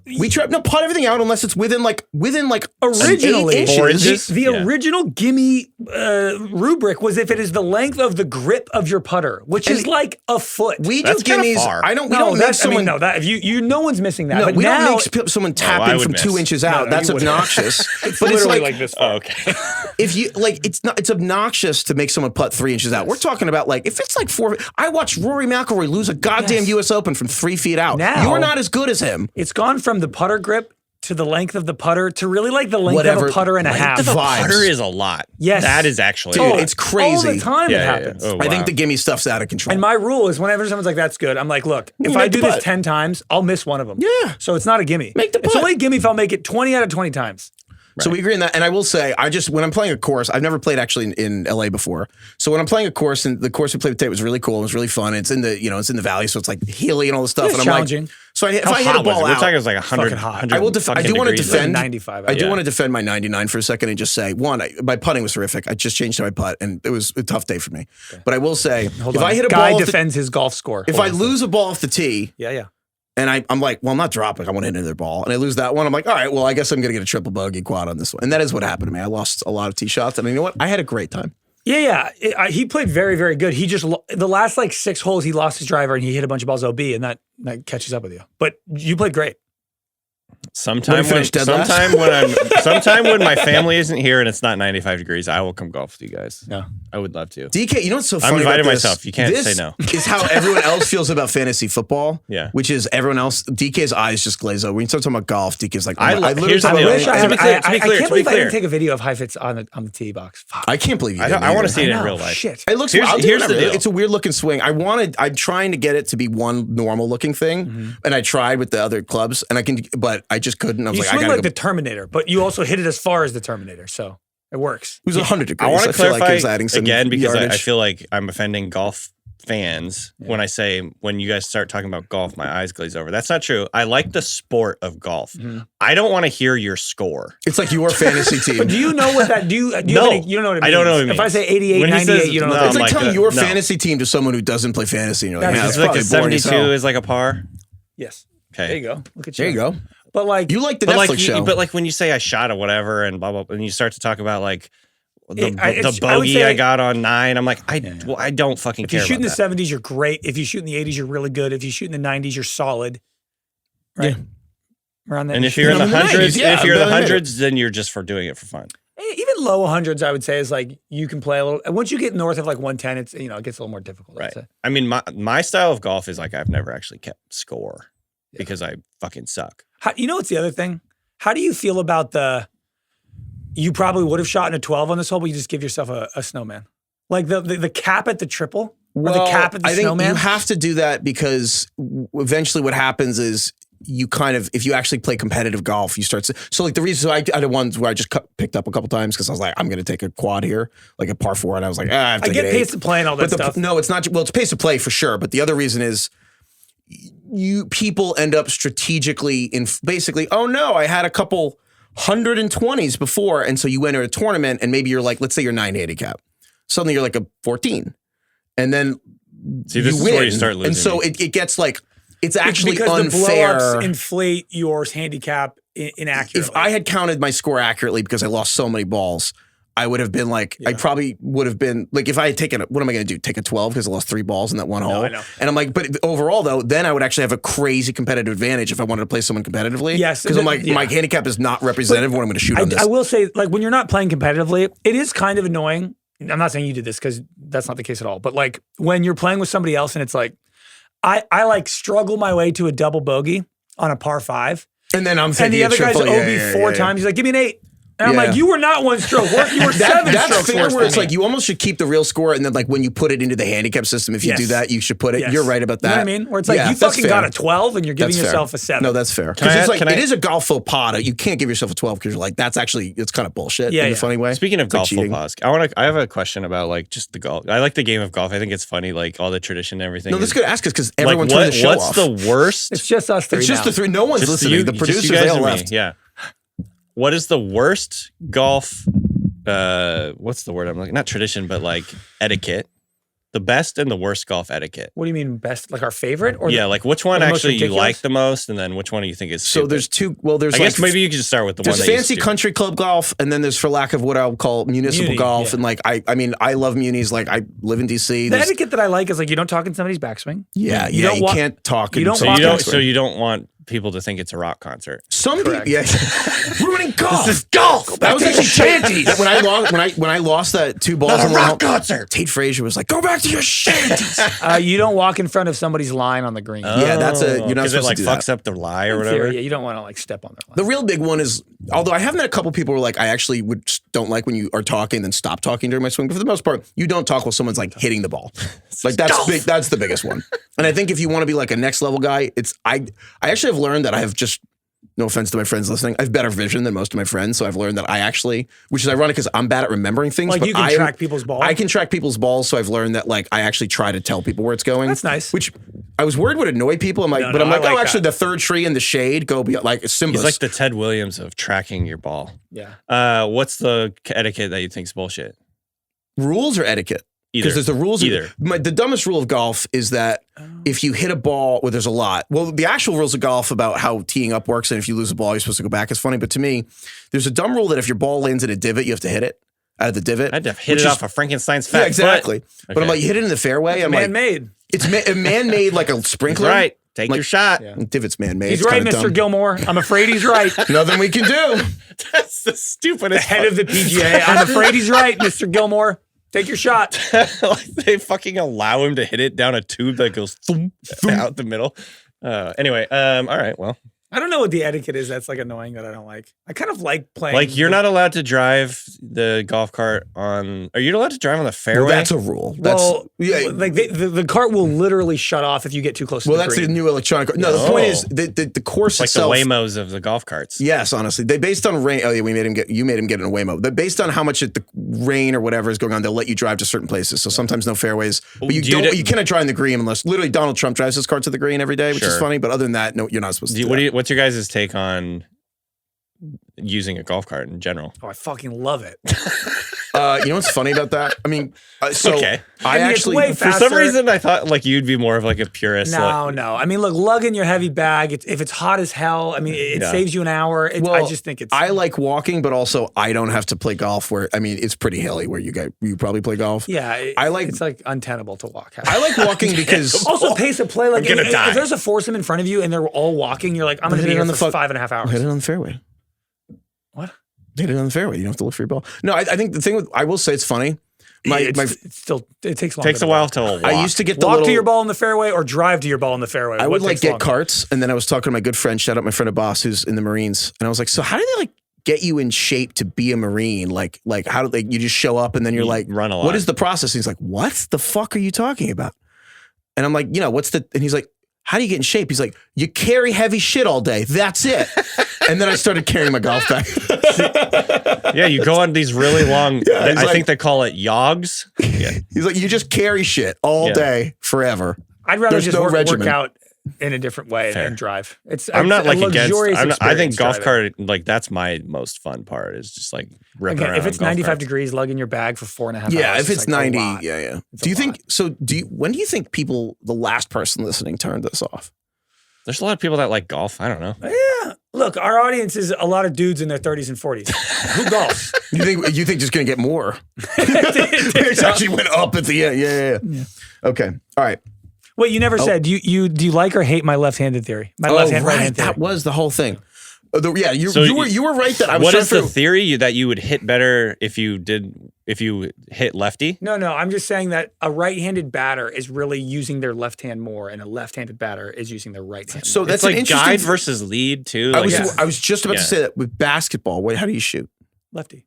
We try no putt everything out unless it's within originally 8 inches. The original gimme rubric was if it is the length of the grip of your putter, which is like a foot. We do gimmies. We don't make someone. No one's missing that. No, but we now, don't make someone tap in from 2 inches out. That's obnoxious. But it's like this. Oh, okay. If you like, it's obnoxious to make someone putt 3 inches out. We're talking about like if it's like 4. I watched Rory McIlroy lose a goddamn U.S. Open from 3 feet out. Now, you're not as good as him. It's gone from the putter grip to the length of the putter to really like the length of a putter and a half. The putter is a lot. Yes. That is actually dude, it's crazy. All the time it happens. Oh, wow. I think the gimme stuff's out of control. And my rule is whenever someone's like, that's good, I'm like, look, if I do this 10 times, I'll miss one of them. Yeah. So it's not a gimme. Make the putt. It's only a gimme if I'll make it 20 out of 20 times. Right. So we agree on that. And I will say, when I'm playing a course, I've never played actually in LA before. So when I'm playing a course, and the course we played today was really cool. It was really fun. It's in the valley, so it's like hilly and all this stuff. It's and I'm challenging. like, so if I hit a ball out, we're talking like 100. I will. I do want to defend 95. I do want to defend my 99 for a second and just say my putting was horrific. I just changed my putt, and it was a tough day for me. Okay. But I will say, I hit a ball, defends his golf score. If I lose a ball off the tee, yeah. And I'm like, well, I'm not dropping. I want to hit another ball. And I lose that one. I'm like, all right, well, I guess I'm going to get a triple bogey quad on this one. And that is what happened to me. I lost a lot of tee shots. And you know what? I had a great time. Yeah. He played very, very good. He just, the last like 6 holes, he lost his driver and he hit a bunch of balls OB, and that catches up with you. But you played great. Sometime when my family isn't here and it's not 95 degrees, I will come golf with you guys. Yeah, I would love to. DK, you know what's so funny? I'm invited about this? myself. You can't say no. Is how everyone else feels about fantasy football. Yeah, which is everyone else. DK's eyes just glaze over when you start talking about golf. DK's like, I can't believe I didn't take a video of Heifetz on the tee box. Fuck. I can't believe you. I want to see it in real life. Shit, it looks. Here's the deal. It's a weird looking swing. I'm trying to get it to be one normal looking thing, and I tried with the other clubs, and but I just couldn't. I was like, I gotta the Terminator, but you also hit it as far as the Terminator, so it works. It was 100 degrees. I want to clarify some again because I feel like I'm offending golf fans when I say when you guys start talking about golf, my eyes glaze over. That's not true. I like the sport of golf. Mm-hmm. I don't want to hear your score. It's like your fantasy team. Do you know what that? You don't know what it means. I don't know what it means. If I say 88, 98, you don't know. It's like telling your fantasy team to someone who doesn't play fantasy. And you're like, it's like a 72 is like a par. Yes. Okay. There you go. Look at you. There you go. But like you like the Netflix show. But like when you say I shot or whatever and blah blah, and you start to talk about like the bogey I got on 9. I'm like, I don't fucking care. If you shoot in the that. 70s, you're great. If you shoot in the 80s, you're really good. If you shoot in the 90s, you're solid. Right? Yeah. Around there. And if you're in the hundreds, then you're just for doing it for fun. Even low 100s, I would say, is like you can play a little. And once you get north of like 110, it's it gets a little more difficult. Right. I mean, my style of golf is like I've never actually kept score because I fucking suck. What's the other thing? How do you feel about you probably would have shot in a 12 on this hole, but you just give yourself a snowman? Like the cap at the triple? Or the cap at the snowman? You have to do that because eventually what happens is you kind of, if you actually play competitive golf, you start to, so like the reason I had ones where I just picked up a couple times because I was like, I'm going to take a quad here, like a par 4, and I was like, I get pace of play and all that stuff. No, it's not, well, it's pace of play for sure, but the other reason is people end up strategically in basically, oh no, I had a couple 120s before, and so you enter a tournament and maybe you're like, let's say you're 9 handicap. Suddenly you're like a 14. And then this is where you start losing. And so it gets like, it's actually because unfair. The blow-ups inflate your handicap inaccurately. If I had counted my score accurately because I lost so many balls, I would have been like, I probably would have been like, if I had taken, what am I going to do? Take a 12 because I lost 3 balls in that one hole? I know. And I'm like, but overall though, then I would actually have a crazy competitive advantage if I wanted to play someone competitively. Yes. Because I'm like, my handicap is not representative of what I'm going to shoot on this. I will say, like, when you're not playing competitively, it is kind of annoying. I'm not saying you did this because that's not the case at all. But like when you're playing with somebody else and it's like, I like struggle my way to a double bogey on a par 5. And then I'm thinking, and the other guy's OB 4 times. He's like, give me an 8. And I'm like, you were not 1 stroke worse. You were 7 that's strokes fair worse. Where it's like you almost should keep the real score, and then like when you put it into the handicap system, if you do that, you should put it. You're right about that. You know what I mean? Where it's like you fucking got a 12 and you're giving yourself a 7. No, that's fair. Because it's like it is a golf faux pas. You can't give yourself a 12 because you're like that's actually it's kind of bullshit in a funny way. Speaking of golf faux pas, I have a question about like just the golf. I like the game of golf. I think it's funny, like all the tradition and everything. No, that's good. Ask us because everyone turned the show off. What's the worst? It's just us 3. It's just the 3. No one's listening. The producers they all left. Yeah. What is the worst golf? What's the word I'm looking? Not tradition, but like etiquette. The best and the worst golf etiquette. What do you mean best? Like our favorite? Or like which one actually you like the most, and then which one do you think is stupid? So there's 2. Well, there's I guess maybe you could just start with the one. There's fancy country club golf, and then there's, for lack of what I'll call municipal golf. And like I mean I love munis. Like I live in DC. The etiquette that I like is like you don't talk in somebody's backswing. You can't talk. You don't. So you don't want people to think it's a rock concert. Some people, ruining golf. This is golf. That was actually shanties. when I lost that 2 balls in a rock concert. Tate Frazier was like, "Go back to your shanties." You don't walk in front of somebody's line on the green. Yeah, that's you're not supposed to do that. Fucks up the lie or whatever. Yeah, you don't want to like step on their line. The real big one is, although I have met a couple people who are like, I actually don't like when you are talking then stop talking during my swing. But for the most part, you don't talk while someone's like hitting the ball. Like that's big. That's the biggest one. And I think if you want to be like a next level guy, I actually have learned that I have just, no offense to my friends listening, I have better vision than most of my friends. So I've learned that I actually, which is ironic because I'm bad at remembering things. Like but you can track people's balls. I can track people's balls. So I've learned that like I actually try to tell people where it's going. That's nice. Which I was worried would annoy people. I'm like, actually the 3rd tree in the shade, go be like Simba's. He's like the Ted Williams of tracking your ball. Yeah. What's the etiquette that you think is bullshit? Rules or etiquette? Because there's the rules. The dumbest rule of golf is that if you hit a ball where there's a lot, well, the actual rules of golf about how teeing up works and if you lose a ball, you're supposed to go back is funny. But to me, there's a dumb rule that if your ball lands in a divot, you have to hit it out of the divot. I'd have hit it off of Frankenstein's fat. Yeah, exactly. Foot. But I'm like, you hit it in the fairway. I'm man-made. It's man-made like a sprinkler. Right. Take your shot. Yeah. Divot's man-made. He's right, Mr. Gilmore. I'm afraid he's right. Nothing we can do. That's the stupidest. The head of the PGA. I'm afraid he's right, Mr. Gilmore. Take your shot. Like they fucking allow him to hit it down a tube that goes thump, out the middle. Anyway, all right, well. I don't know what the etiquette is that's like annoying that I don't like. I kind of like playing. Like you're not allowed to drive the golf cart on. Are you allowed to drive on the fairway? Well, that's a rule. Like the cart will literally shut off if you get too close to the green. Well, that's the new electronic. No, the point is the course like itself. Like the Waymos of the golf carts. Yes, honestly, they based on rain. Oh yeah, you made him get in a Waymo. They're based on how much the rain or whatever is going on. They'll let you drive to certain places. So sometimes no fairways, but you cannot drive in the green unless literally Donald Trump drives his cart to the green every day, which is funny. But other than that, no, you're not supposed to. What's your guys' take on using a golf cart in general? Oh, I fucking love it. You know what's funny about that? I mean, Okay. I mean, it's actually, way For some reason, I thought like you'd be more of like a purist. No. I mean, look, lugging your heavy bag, if it's hot as hell, I mean, it saves you an hour. I just think it's... I like walking, but also I don't have to play golf where, I mean, it's pretty hilly where you probably play golf. Yeah. It's like untenable to walk. I like walking because... Also, pace of play. Like, die. if there's a foursome in front of you and they're all walking, you're like, I'm going to be here for 5.5 hours. Hit it on the fairway. What? Hit it on the fairway. You don't have to look for your ball. No, I think the thing with, I will say it's funny. It takes longer. Takes a while to walk. I used to get walk to your ball in the fairway or drive to your ball in the fairway. I would like get carts, and then I was talking to my good friend, shout out my friend a boss who's in the Marines, and I was like, so how do they like get you in shape to be a Marine? Like how do they? You just show up and then you're like, run a lot. What is the process? And he's like, what the fuck are you talking about? And I'm like, what's the? And he's like, how do you get in shape? He's like, you carry heavy shit all day. That's it. And then I started carrying my golf bag. Yeah, you go on these really long, I think they call it yogs. Yeah. He's like, you just carry shit all day forever. I'd rather There's just no work regimen. out in a different way and drive. I'm not like against. I think golf driving. cart, like that's my most fun part is just like ripping around. If it's 95 carts. degrees, lugging your bag for 4.5 hours. Yeah, if it's like 90, yeah. It's When do you think people, the last person listening, turned this off? There's a lot of people that like golf. I don't know. Yeah. Look, our audience is a lot of dudes in their 30s and 40s. Who golfs? You think just going to get more? It actually went up at the end. Yeah. Okay. All right. Wait, you never said, do you like or hate my left-handed theory? My left-hand, right-hand theory. That was the whole thing. You were right that I was What trying is the theory that you would hit better if you hit lefty? No, I'm just saying that a right-handed batter is really using their left hand more, and a left-handed batter is using their right hand. So more. that's It's like an interesting guide versus lead too. I was just about to say that with basketball. How do you shoot? Lefty.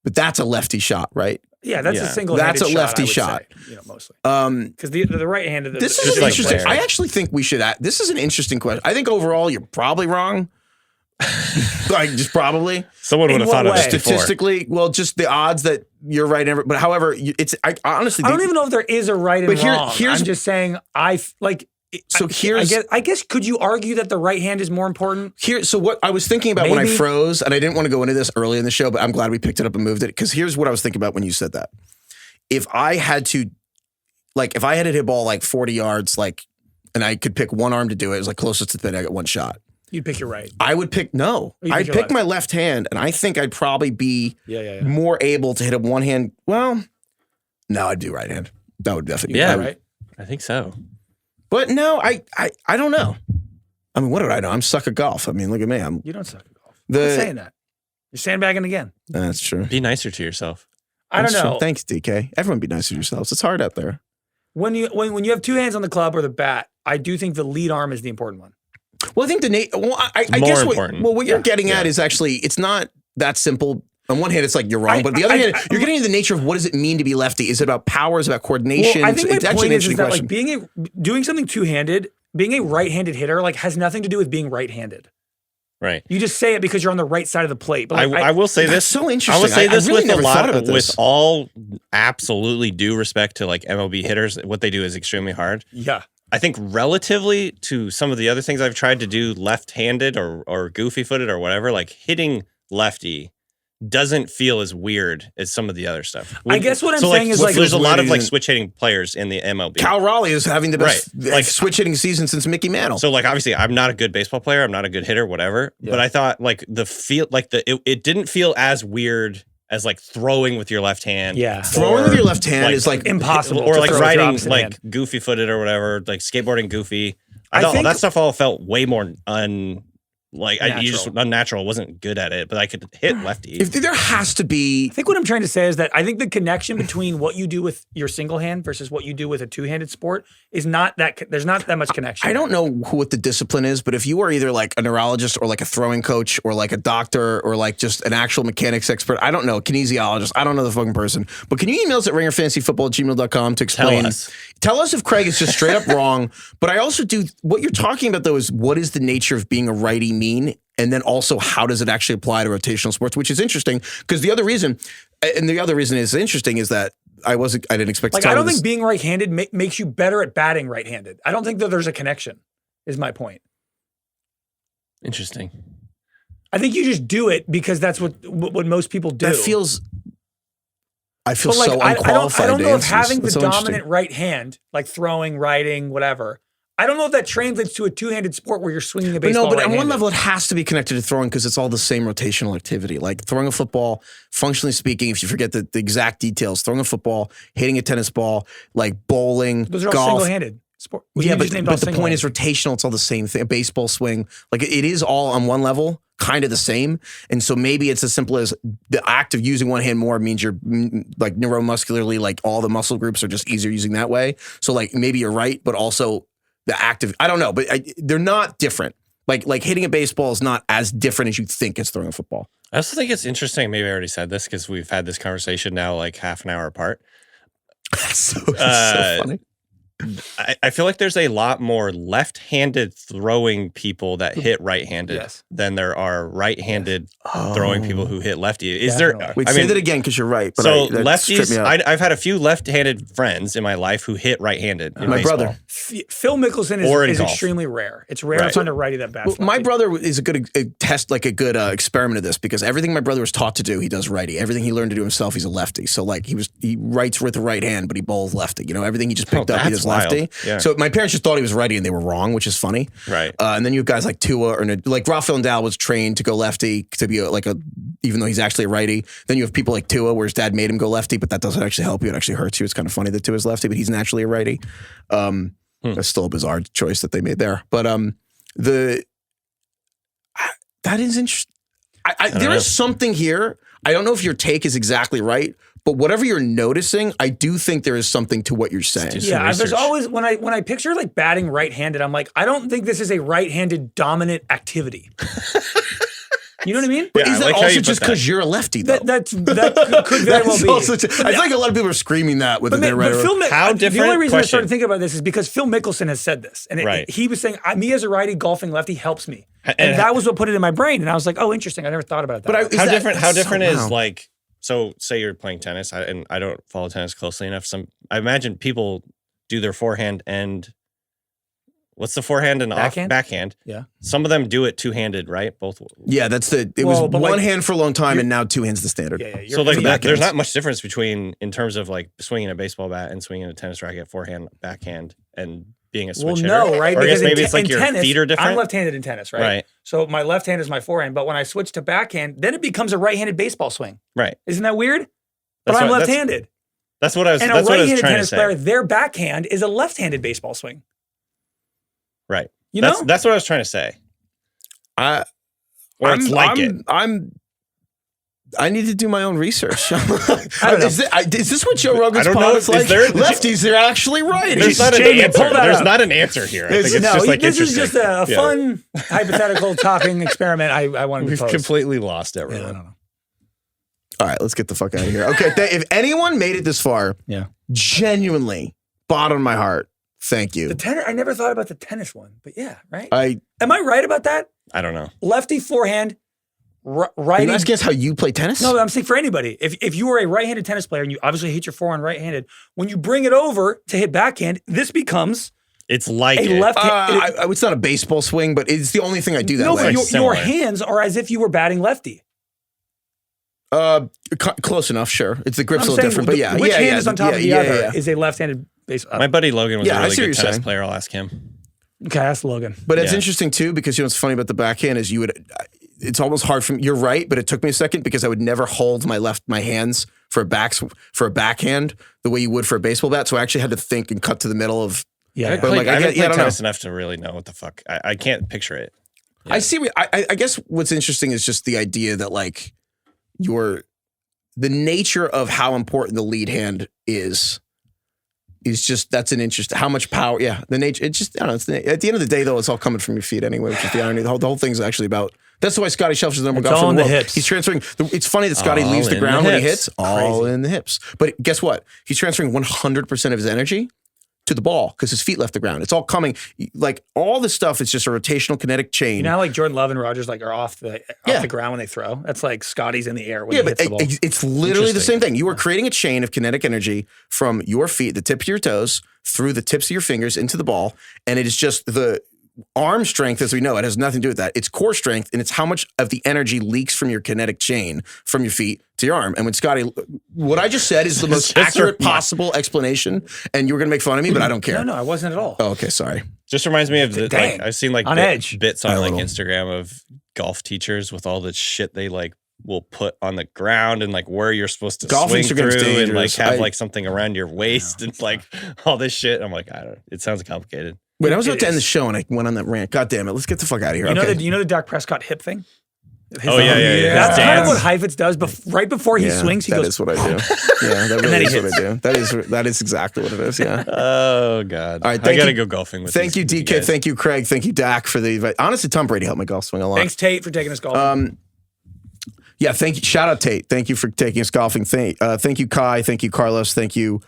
But that's a lefty shot, right? Yeah, that's a single-handed That's a lefty shot. shot. Say, mostly. Because the right-handed. This is interesting. I actually think we should. This is an interesting question. I think overall you're probably wrong. Like just probably. Someone would have thought of it statistically. Well, just the odds that you're right. But however, it's. I honestly. I don't even know if there is a right and wrong. Here's, I'm just saying. I guess could you argue that the right hand is more important? So what I was thinking about when I froze, and I didn't want to go into this early in the show, but I'm glad we picked it up and moved it because here's what I was thinking about when you said that. If I had to hit a ball like 40 yards, and I could pick one arm to do it, it was like closest to the pin, I got one shot. You'd pick your right. I would pick I'd pick my left hand, and I think I'd probably be more able to hit a one hand. Well, no, I'd do right hand. That would definitely be right. I think so. But no, I don't know. I mean, what do I know? I'm suck at golf. I mean, look at me. You don't suck at golf. I'm not saying that. You're sandbagging again. That's true. Be nicer to yourself. I don't know. True. Thanks, DK. Everyone be nicer to yourselves. It's hard out there. When you have two hands on the club or the bat, I do think the lead arm is the important one. Well, I think I guess what you're getting at is actually it's not that simple. On one hand, it's like you're wrong, but the other hand, you're getting into the nature of what does it mean to be lefty? Is it about power? Is it about coordination? Well, I think it's my actually point an is interesting that question. doing something two-handed, being a right-handed hitter, has nothing to do with being right-handed. Right. You just say it because you're on the right side of the plate. But I will say this. So interesting. I will say this really with a lot of with all absolutely due respect to MLB hitters, what they do is extremely hard. Yeah. I think relatively to some of the other things I've tried to do left-handed or goofy-footed or whatever, hitting lefty doesn't feel as weird as some of the other stuff. I guess what I'm saying is there's a lot of switch hitting players in the MLB. Cal Raleigh is having the best switch hitting season since Mickey Mantle. So obviously I'm not a good baseball player, I'm not a good hitter, whatever. Yeah. But I thought it didn't feel as weird as throwing with your left hand. Yeah. Throwing with your left hand is impossible. Or riding goofy footed or whatever, skateboarding goofy. I thought that stuff all felt way more unnatural. I wasn't good at it, but I could hit lefty. If there has to be, I think what I'm trying to say is that I think the connection between what you do with your single hand versus what you do with a two-handed sport is not that. There's not that much connection. I don't know what the discipline is, but if you are either a neurologist or a throwing coach or a doctor or just an actual mechanics expert, I don't know, kinesiologist, I don't know the fucking person, but can you email us at ringerfantasyfootball@gmail.com to explain? Tell us if Craig is just straight up wrong. But I also do what you're talking about though is what is the nature of being a righty mean? And then also, how does it actually apply to rotational sports? Which is interesting because the other reason is interesting is that I didn't expect to I don't think being right-handed makes you better at batting right-handed. I don't think that there's a connection, is my point. Interesting. I think you just do it because that's what most people do. That feels I feel But like, so I unqualified. don't to know if answer having this. the That's so dominant right hand, like throwing, riding, whatever, I don't know if that translates to a two-handed sport where you're swinging a baseball. But on right-handed. one level, it has to be connected to throwing because it's all the same rotational activity. Like throwing a football, functionally speaking, if you forget the exact details, throwing a football, hitting a tennis ball, like bowling, Those are all golf. single-handed sport. Yeah, but the point is rotational. It's all the same thing. A baseball swing, like it is all on one level, kind of the same. And so maybe it's as simple as the act of using one hand more means you're like neuromuscularly, like all the muscle groups are just easier using that way. So like maybe you're right, but also the act of, I don't know, but they're not different. Like hitting a baseball is not as different as you think as throwing a football. I also think it's interesting. Maybe I already said this because we've had this conversation now like half an hour apart. so funny. I feel like there's a lot more left-handed throwing people that hit right-handed than there are right-handed throwing people who hit lefty. Is there? Wait, say that again because you're right. But so lefties, I've had a few left-handed friends in my life who hit right-handed. In my baseball. brother, Phil Mickelson is extremely rare. It's rare to find a righty that bats. Well, my brother is a good test, like a good experiment of this because everything my brother was taught to do, he does righty. Everything he learned to do himself, he's a lefty. So like he writes with the right hand, but he bowls lefty. You know, everything he just picked up, he does lefty. Yeah. So my parents just thought he was righty and they were wrong, which is funny. Right. And then you have guys like Tua or like Rafael Nadal was trained to go lefty to be even though he's actually a righty. Then you have people like Tua where his dad made him go lefty, but that doesn't actually help you. It actually hurts you. It's kind of funny that Tua's lefty, but he's naturally a righty. That's still a bizarre choice that they made there. But that is interesting. There is something here. I don't know if your take is exactly right, but whatever you're noticing, I do think there is something to what you're saying. Yeah, there's always when I picture like batting right-handed, I'm like, I don't think this is a right-handed dominant activity. You know what I mean? But is that also just because you're a lefty, though? That could very well be. I feel like a lot of people are screaming that with their right. The only reason I started thinking about this is because Phil Mickelson has said this. And he was saying, me as a righty golfing lefty helps me. And that was what put it in my brain. And I was like, oh, interesting. I never thought about that. But how different is like, so say you're playing tennis, and I don't follow tennis closely enough. I imagine people do their forehand and what's the forehand and backhand? Yeah. Some of them do it two-handed, right? Both. Yeah, it was one hand for a long time, and now two hands the standard. Yeah. So like, there's not much difference between in terms of like swinging a baseball bat and swinging a tennis racket, forehand, backhand, and being a switch hitter. No, right? Or I guess maybe it's like your tennis, feet are different. I'm left-handed in tennis, right? Right. So my left hand is my forehand, but when I switch to backhand, then it becomes a right-handed baseball swing. Right. Isn't that weird? But I'm left-handed. That's what I was. And that's a right-handed trying tennis to say. player, their backhand is a left-handed baseball swing. Right. You know? That's what I was trying to say. I need to do my own research. I don't know. Is this what Joe Rogan's pod is like? Lefties, they're actually right. There's not an answer. There's not an answer here. I think it's just like this is just a fun hypothetical talking experiment. I wanted to pose. We've completely lost everyone. Yeah, I don't know. All right, let's get the fuck out of here. Okay, if anyone made it this far, genuinely, bottom of my heart, thank you. The tennis, I never thought about the tennis one, but yeah, right? Am I right about that? I don't know. Lefty forehand, righty. You asking us how you play tennis? No, I'm saying for anybody. If you are a right-handed tennis player and you obviously hit your forehand right-handed, when you bring it over to hit backhand, this becomes it's like a left hand. It's not a baseball swing, but it's the only thing I do that way. Your hands are as if you were batting lefty. Close enough, sure. It's the grip's a little different, but yeah. Which hand is on top of the other is a left-handed baseball. My buddy Logan was a really good tennis player. I'll ask him. Okay, ask Logan. But it's interesting too because what's funny about the backhand is it's almost hard for me. You're right, but it took me a second because I would never hold my hands for a backhand the way you would for a baseball bat. So I actually had to think and cut to the middle of. Yeah, but I haven't played tennis enough to really know what the fuck. I can't picture it. Yeah. I see. I guess what's interesting is just the idea that like the nature of how important the lead hand is just, that's an interest. How much power? Yeah, the nature. It's just, I don't know. At the end of the day, though, it's all coming from your feet anyway, which is the irony. The whole thing's actually about. That's why Scotty Scheffler's the number one golfer in the world. Hips. He's transferring. It's funny that Scotty leaves the ground when he hits. All in the hips. But guess what? He's transferring 100% of his energy to the ball because his feet left the ground. It's all coming. Like all this stuff is just a rotational kinetic chain. You know how like Jordan Love and Rogers like are off the ground when they throw? That's like Scotty's in the air when he hits the ball. It's literally the same thing. You are creating a chain of kinetic energy from your feet, the tip of your toes, through the tips of your fingers into the ball. And it is just arm strength, as we know, it has nothing to do with that. It's core strength, and it's how much of the energy leaks from your kinetic chain from your feet to your arm. And when Scotty, what I just said is the most accurate possible explanation, and you were going to make fun of me, but I don't care. No, I wasn't at all. Oh, okay, sorry. Just reminds me of the, like, I've seen like on edge bits on like Instagram of golf teachers with all the shit they like will put on the ground and like where you're supposed to golf swing Instagram's through dangerous. and like have like something around your waist and like all this shit. I'm like, I don't know. It sounds complicated. Wait, I was about to end the show and I went on that rant. God damn it. Let's get the fuck out of here. You know the Dak Prescott hip thing? Yeah. That's kind of what Heifetz does right before he swings. He that goes, is what I do. Yeah, that really is what I do. That is exactly what it is. Yeah. Oh God. All right, I gotta go golfing with. Thank you, DK. Thank you, Craig. Thank you, Dak, for the invite. Honestly, Tom Brady helped my golf swing a lot. Thanks, Tate, for taking us golfing. Yeah, thank you. Shout out Tate. Thank you for taking us golfing. Thank you, Kai. Thank you, Carlos. Thank you,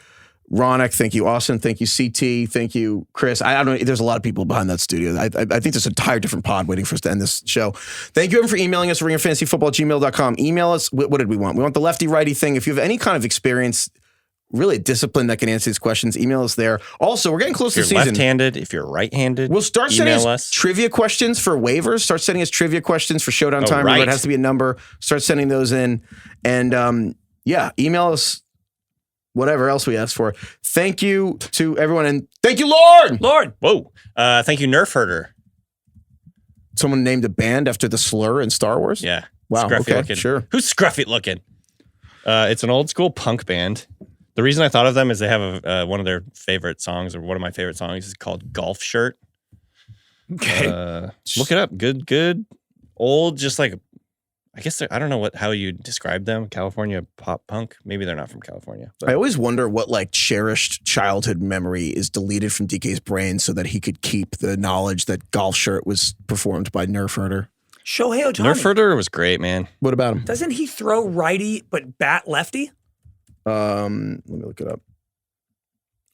Ronak. Thank you, Austin. Thank you, CT. Thank you, Chris. I don't know. There's a lot of people behind that studio. I think there's an entire different pod waiting for us to end this show. Thank you, everyone, for emailing us, ringerfantasyfootball@gmail.com. Email us. What did we want? We want the lefty-righty thing. If you have any kind of experience, really a discipline that can answer these questions, email us there. Also, we're getting close to the season. If you're left-handed, if you're right-handed, we'll start sending us trivia questions for waivers. Start sending us trivia questions for Showdown Time. Right. It has to be a number. Start sending those in. And email us whatever else we asked for. Thank you to everyone. And thank you, Lord. Whoa. Thank you, Nerf Herder. Someone named a band after the slur in Star Wars? Yeah. Wow. Scruffy okay, looking. Sure. Who's scruffy looking? It's an old school punk band. The reason I thought of them is they have one of their favorite songs, or one of my favorite songs, is called Golf Shirt. Okay. Look it up. Good. Old, just like, I guess, I don't know how you describe them. California pop punk. Maybe they're not from California. But I always wonder what like cherished childhood memory is deleted from DK's brain so that he could keep the knowledge that Golf Shirt was performed by Nerf Herder. Shohei Ohtani. Nerf Herder was great, man. What about him? Doesn't he throw righty but bat lefty? Let me look it up.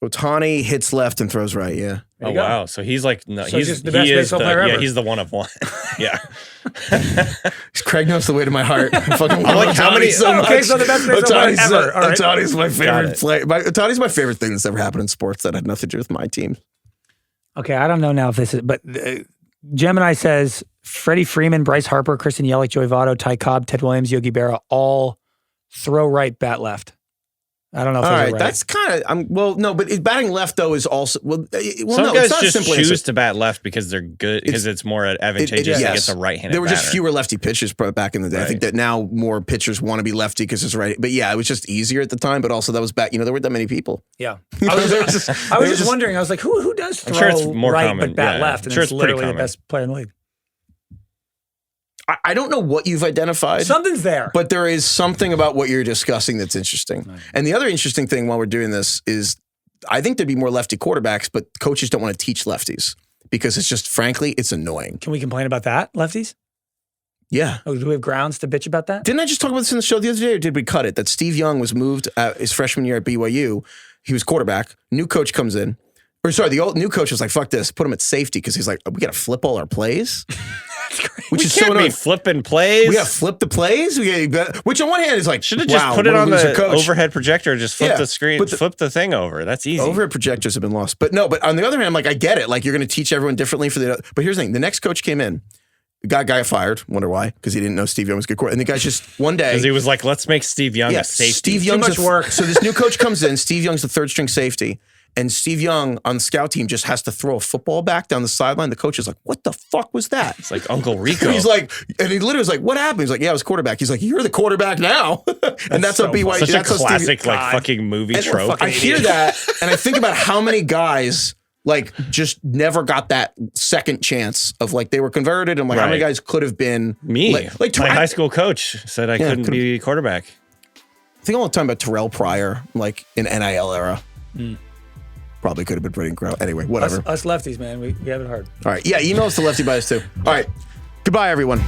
Ohtani hits left and throws right. Yeah. Oh wow! So he's like, no, so he's just the best baseball player ever. Yeah, he's the one of one. Yeah. Craig knows the way to my heart. I fucking love like, how many? so much. Okay, so the best baseball player ever. Right. Ohtani's my favorite play. Ohtani's my favorite thing that's ever happened in sports that had nothing to do with my team. Okay, I don't know now if this is, but Gemini says Freddie Freeman, Bryce Harper, Kristen Yelich, Joey Votto, Ty Cobb, Ted Williams, Yogi Berra, all throw right, bat left. I don't know if all right, right. That's kind of no, but batting left though is also Some guys just choose to bat left because they're good because it's more advantageous against a right-handed. There were just batter. fewer lefty pitchers back in the day. Right. I think that now more pitchers want to be lefty because it's right. But yeah, it was just easier at the time. But also that was back. There weren't that many people. Yeah, I was just wondering. I was like, who does throw it's more right common. but bat left? And it's literally the best player in the league. I don't know what you've identified. Something's there. But there is something about what you're discussing that's interesting. Right. And the other interesting thing while we're doing this is I think there'd be more lefty quarterbacks, but coaches don't want to teach lefties because it's just, frankly, it's annoying. Can we complain about that, lefties? Yeah. Oh, do we have grounds to bitch about that? Didn't I just talk about this in the show the other day, or did we cut it? That Steve Young was moved his freshman year at BYU. He was quarterback. New coach comes in. The old new coach was like, fuck this, put him at safety because he's like, we got to flip all our plays. Which is so annoying. Flipping plays. We got to flip the plays. Which on one hand is like, should have just put it on the overhead projector. Just flip the screen, flip the thing over. That's easy. Overhead projectors have been lost. But on the other hand, I'm like, I get it. Like you're going to teach everyone differently for the. But here's the thing: the next coach came in, guy fired. Wonder why? Because he didn't know Steve Young was a good quarterback. And the guy's just one day because he was like, let's make Steve Young a safety. Steve Young's too much work. So this new coach comes in. Steve Young's the third string safety. And Steve Young on the scout team just has to throw a football back down the sideline. The coach is like, what the fuck was that? It's like Uncle Rico. He's like, and he literally was like, what happened? He's like, yeah, I was quarterback. He's like, you're the quarterback now. And that's how BYU. Such a classic fucking movie trope. I hear that and I think about how many guys like just never got that second chance of like they were converted. And like how many guys could have been me? Like my high school coach said I couldn't be quarterback. I think all the time about Terrell Pryor, like in NIL era. Probably could have been pretty incredible. Anyway, whatever. Us lefties, man, we have it hard. All right. Yeah, email us to Lefty Bias too. All right. Goodbye, everyone.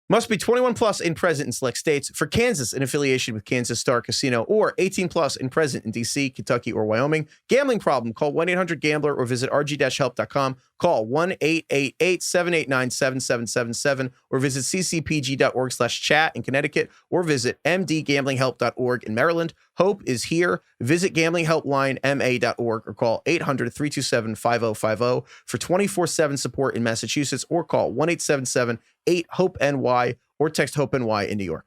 Must be 21 plus and present in select states. For Kansas, in affiliation with Kansas Star Casino, or 18 plus and present in D.C., Kentucky, or Wyoming. Gambling problem? Call 1-800-GAMBLER or visit rg-help.com. Call 1-888-789-7777 or visit ccpg.org/chat in Connecticut or visit mdgamblinghelp.org in Maryland. Hope is here. Visit gamblinghelplinema.org or call 800-327-5050 for 24/7 support in Massachusetts or call 1-877-8-HOPE-NY or text HOPE-NY in New York.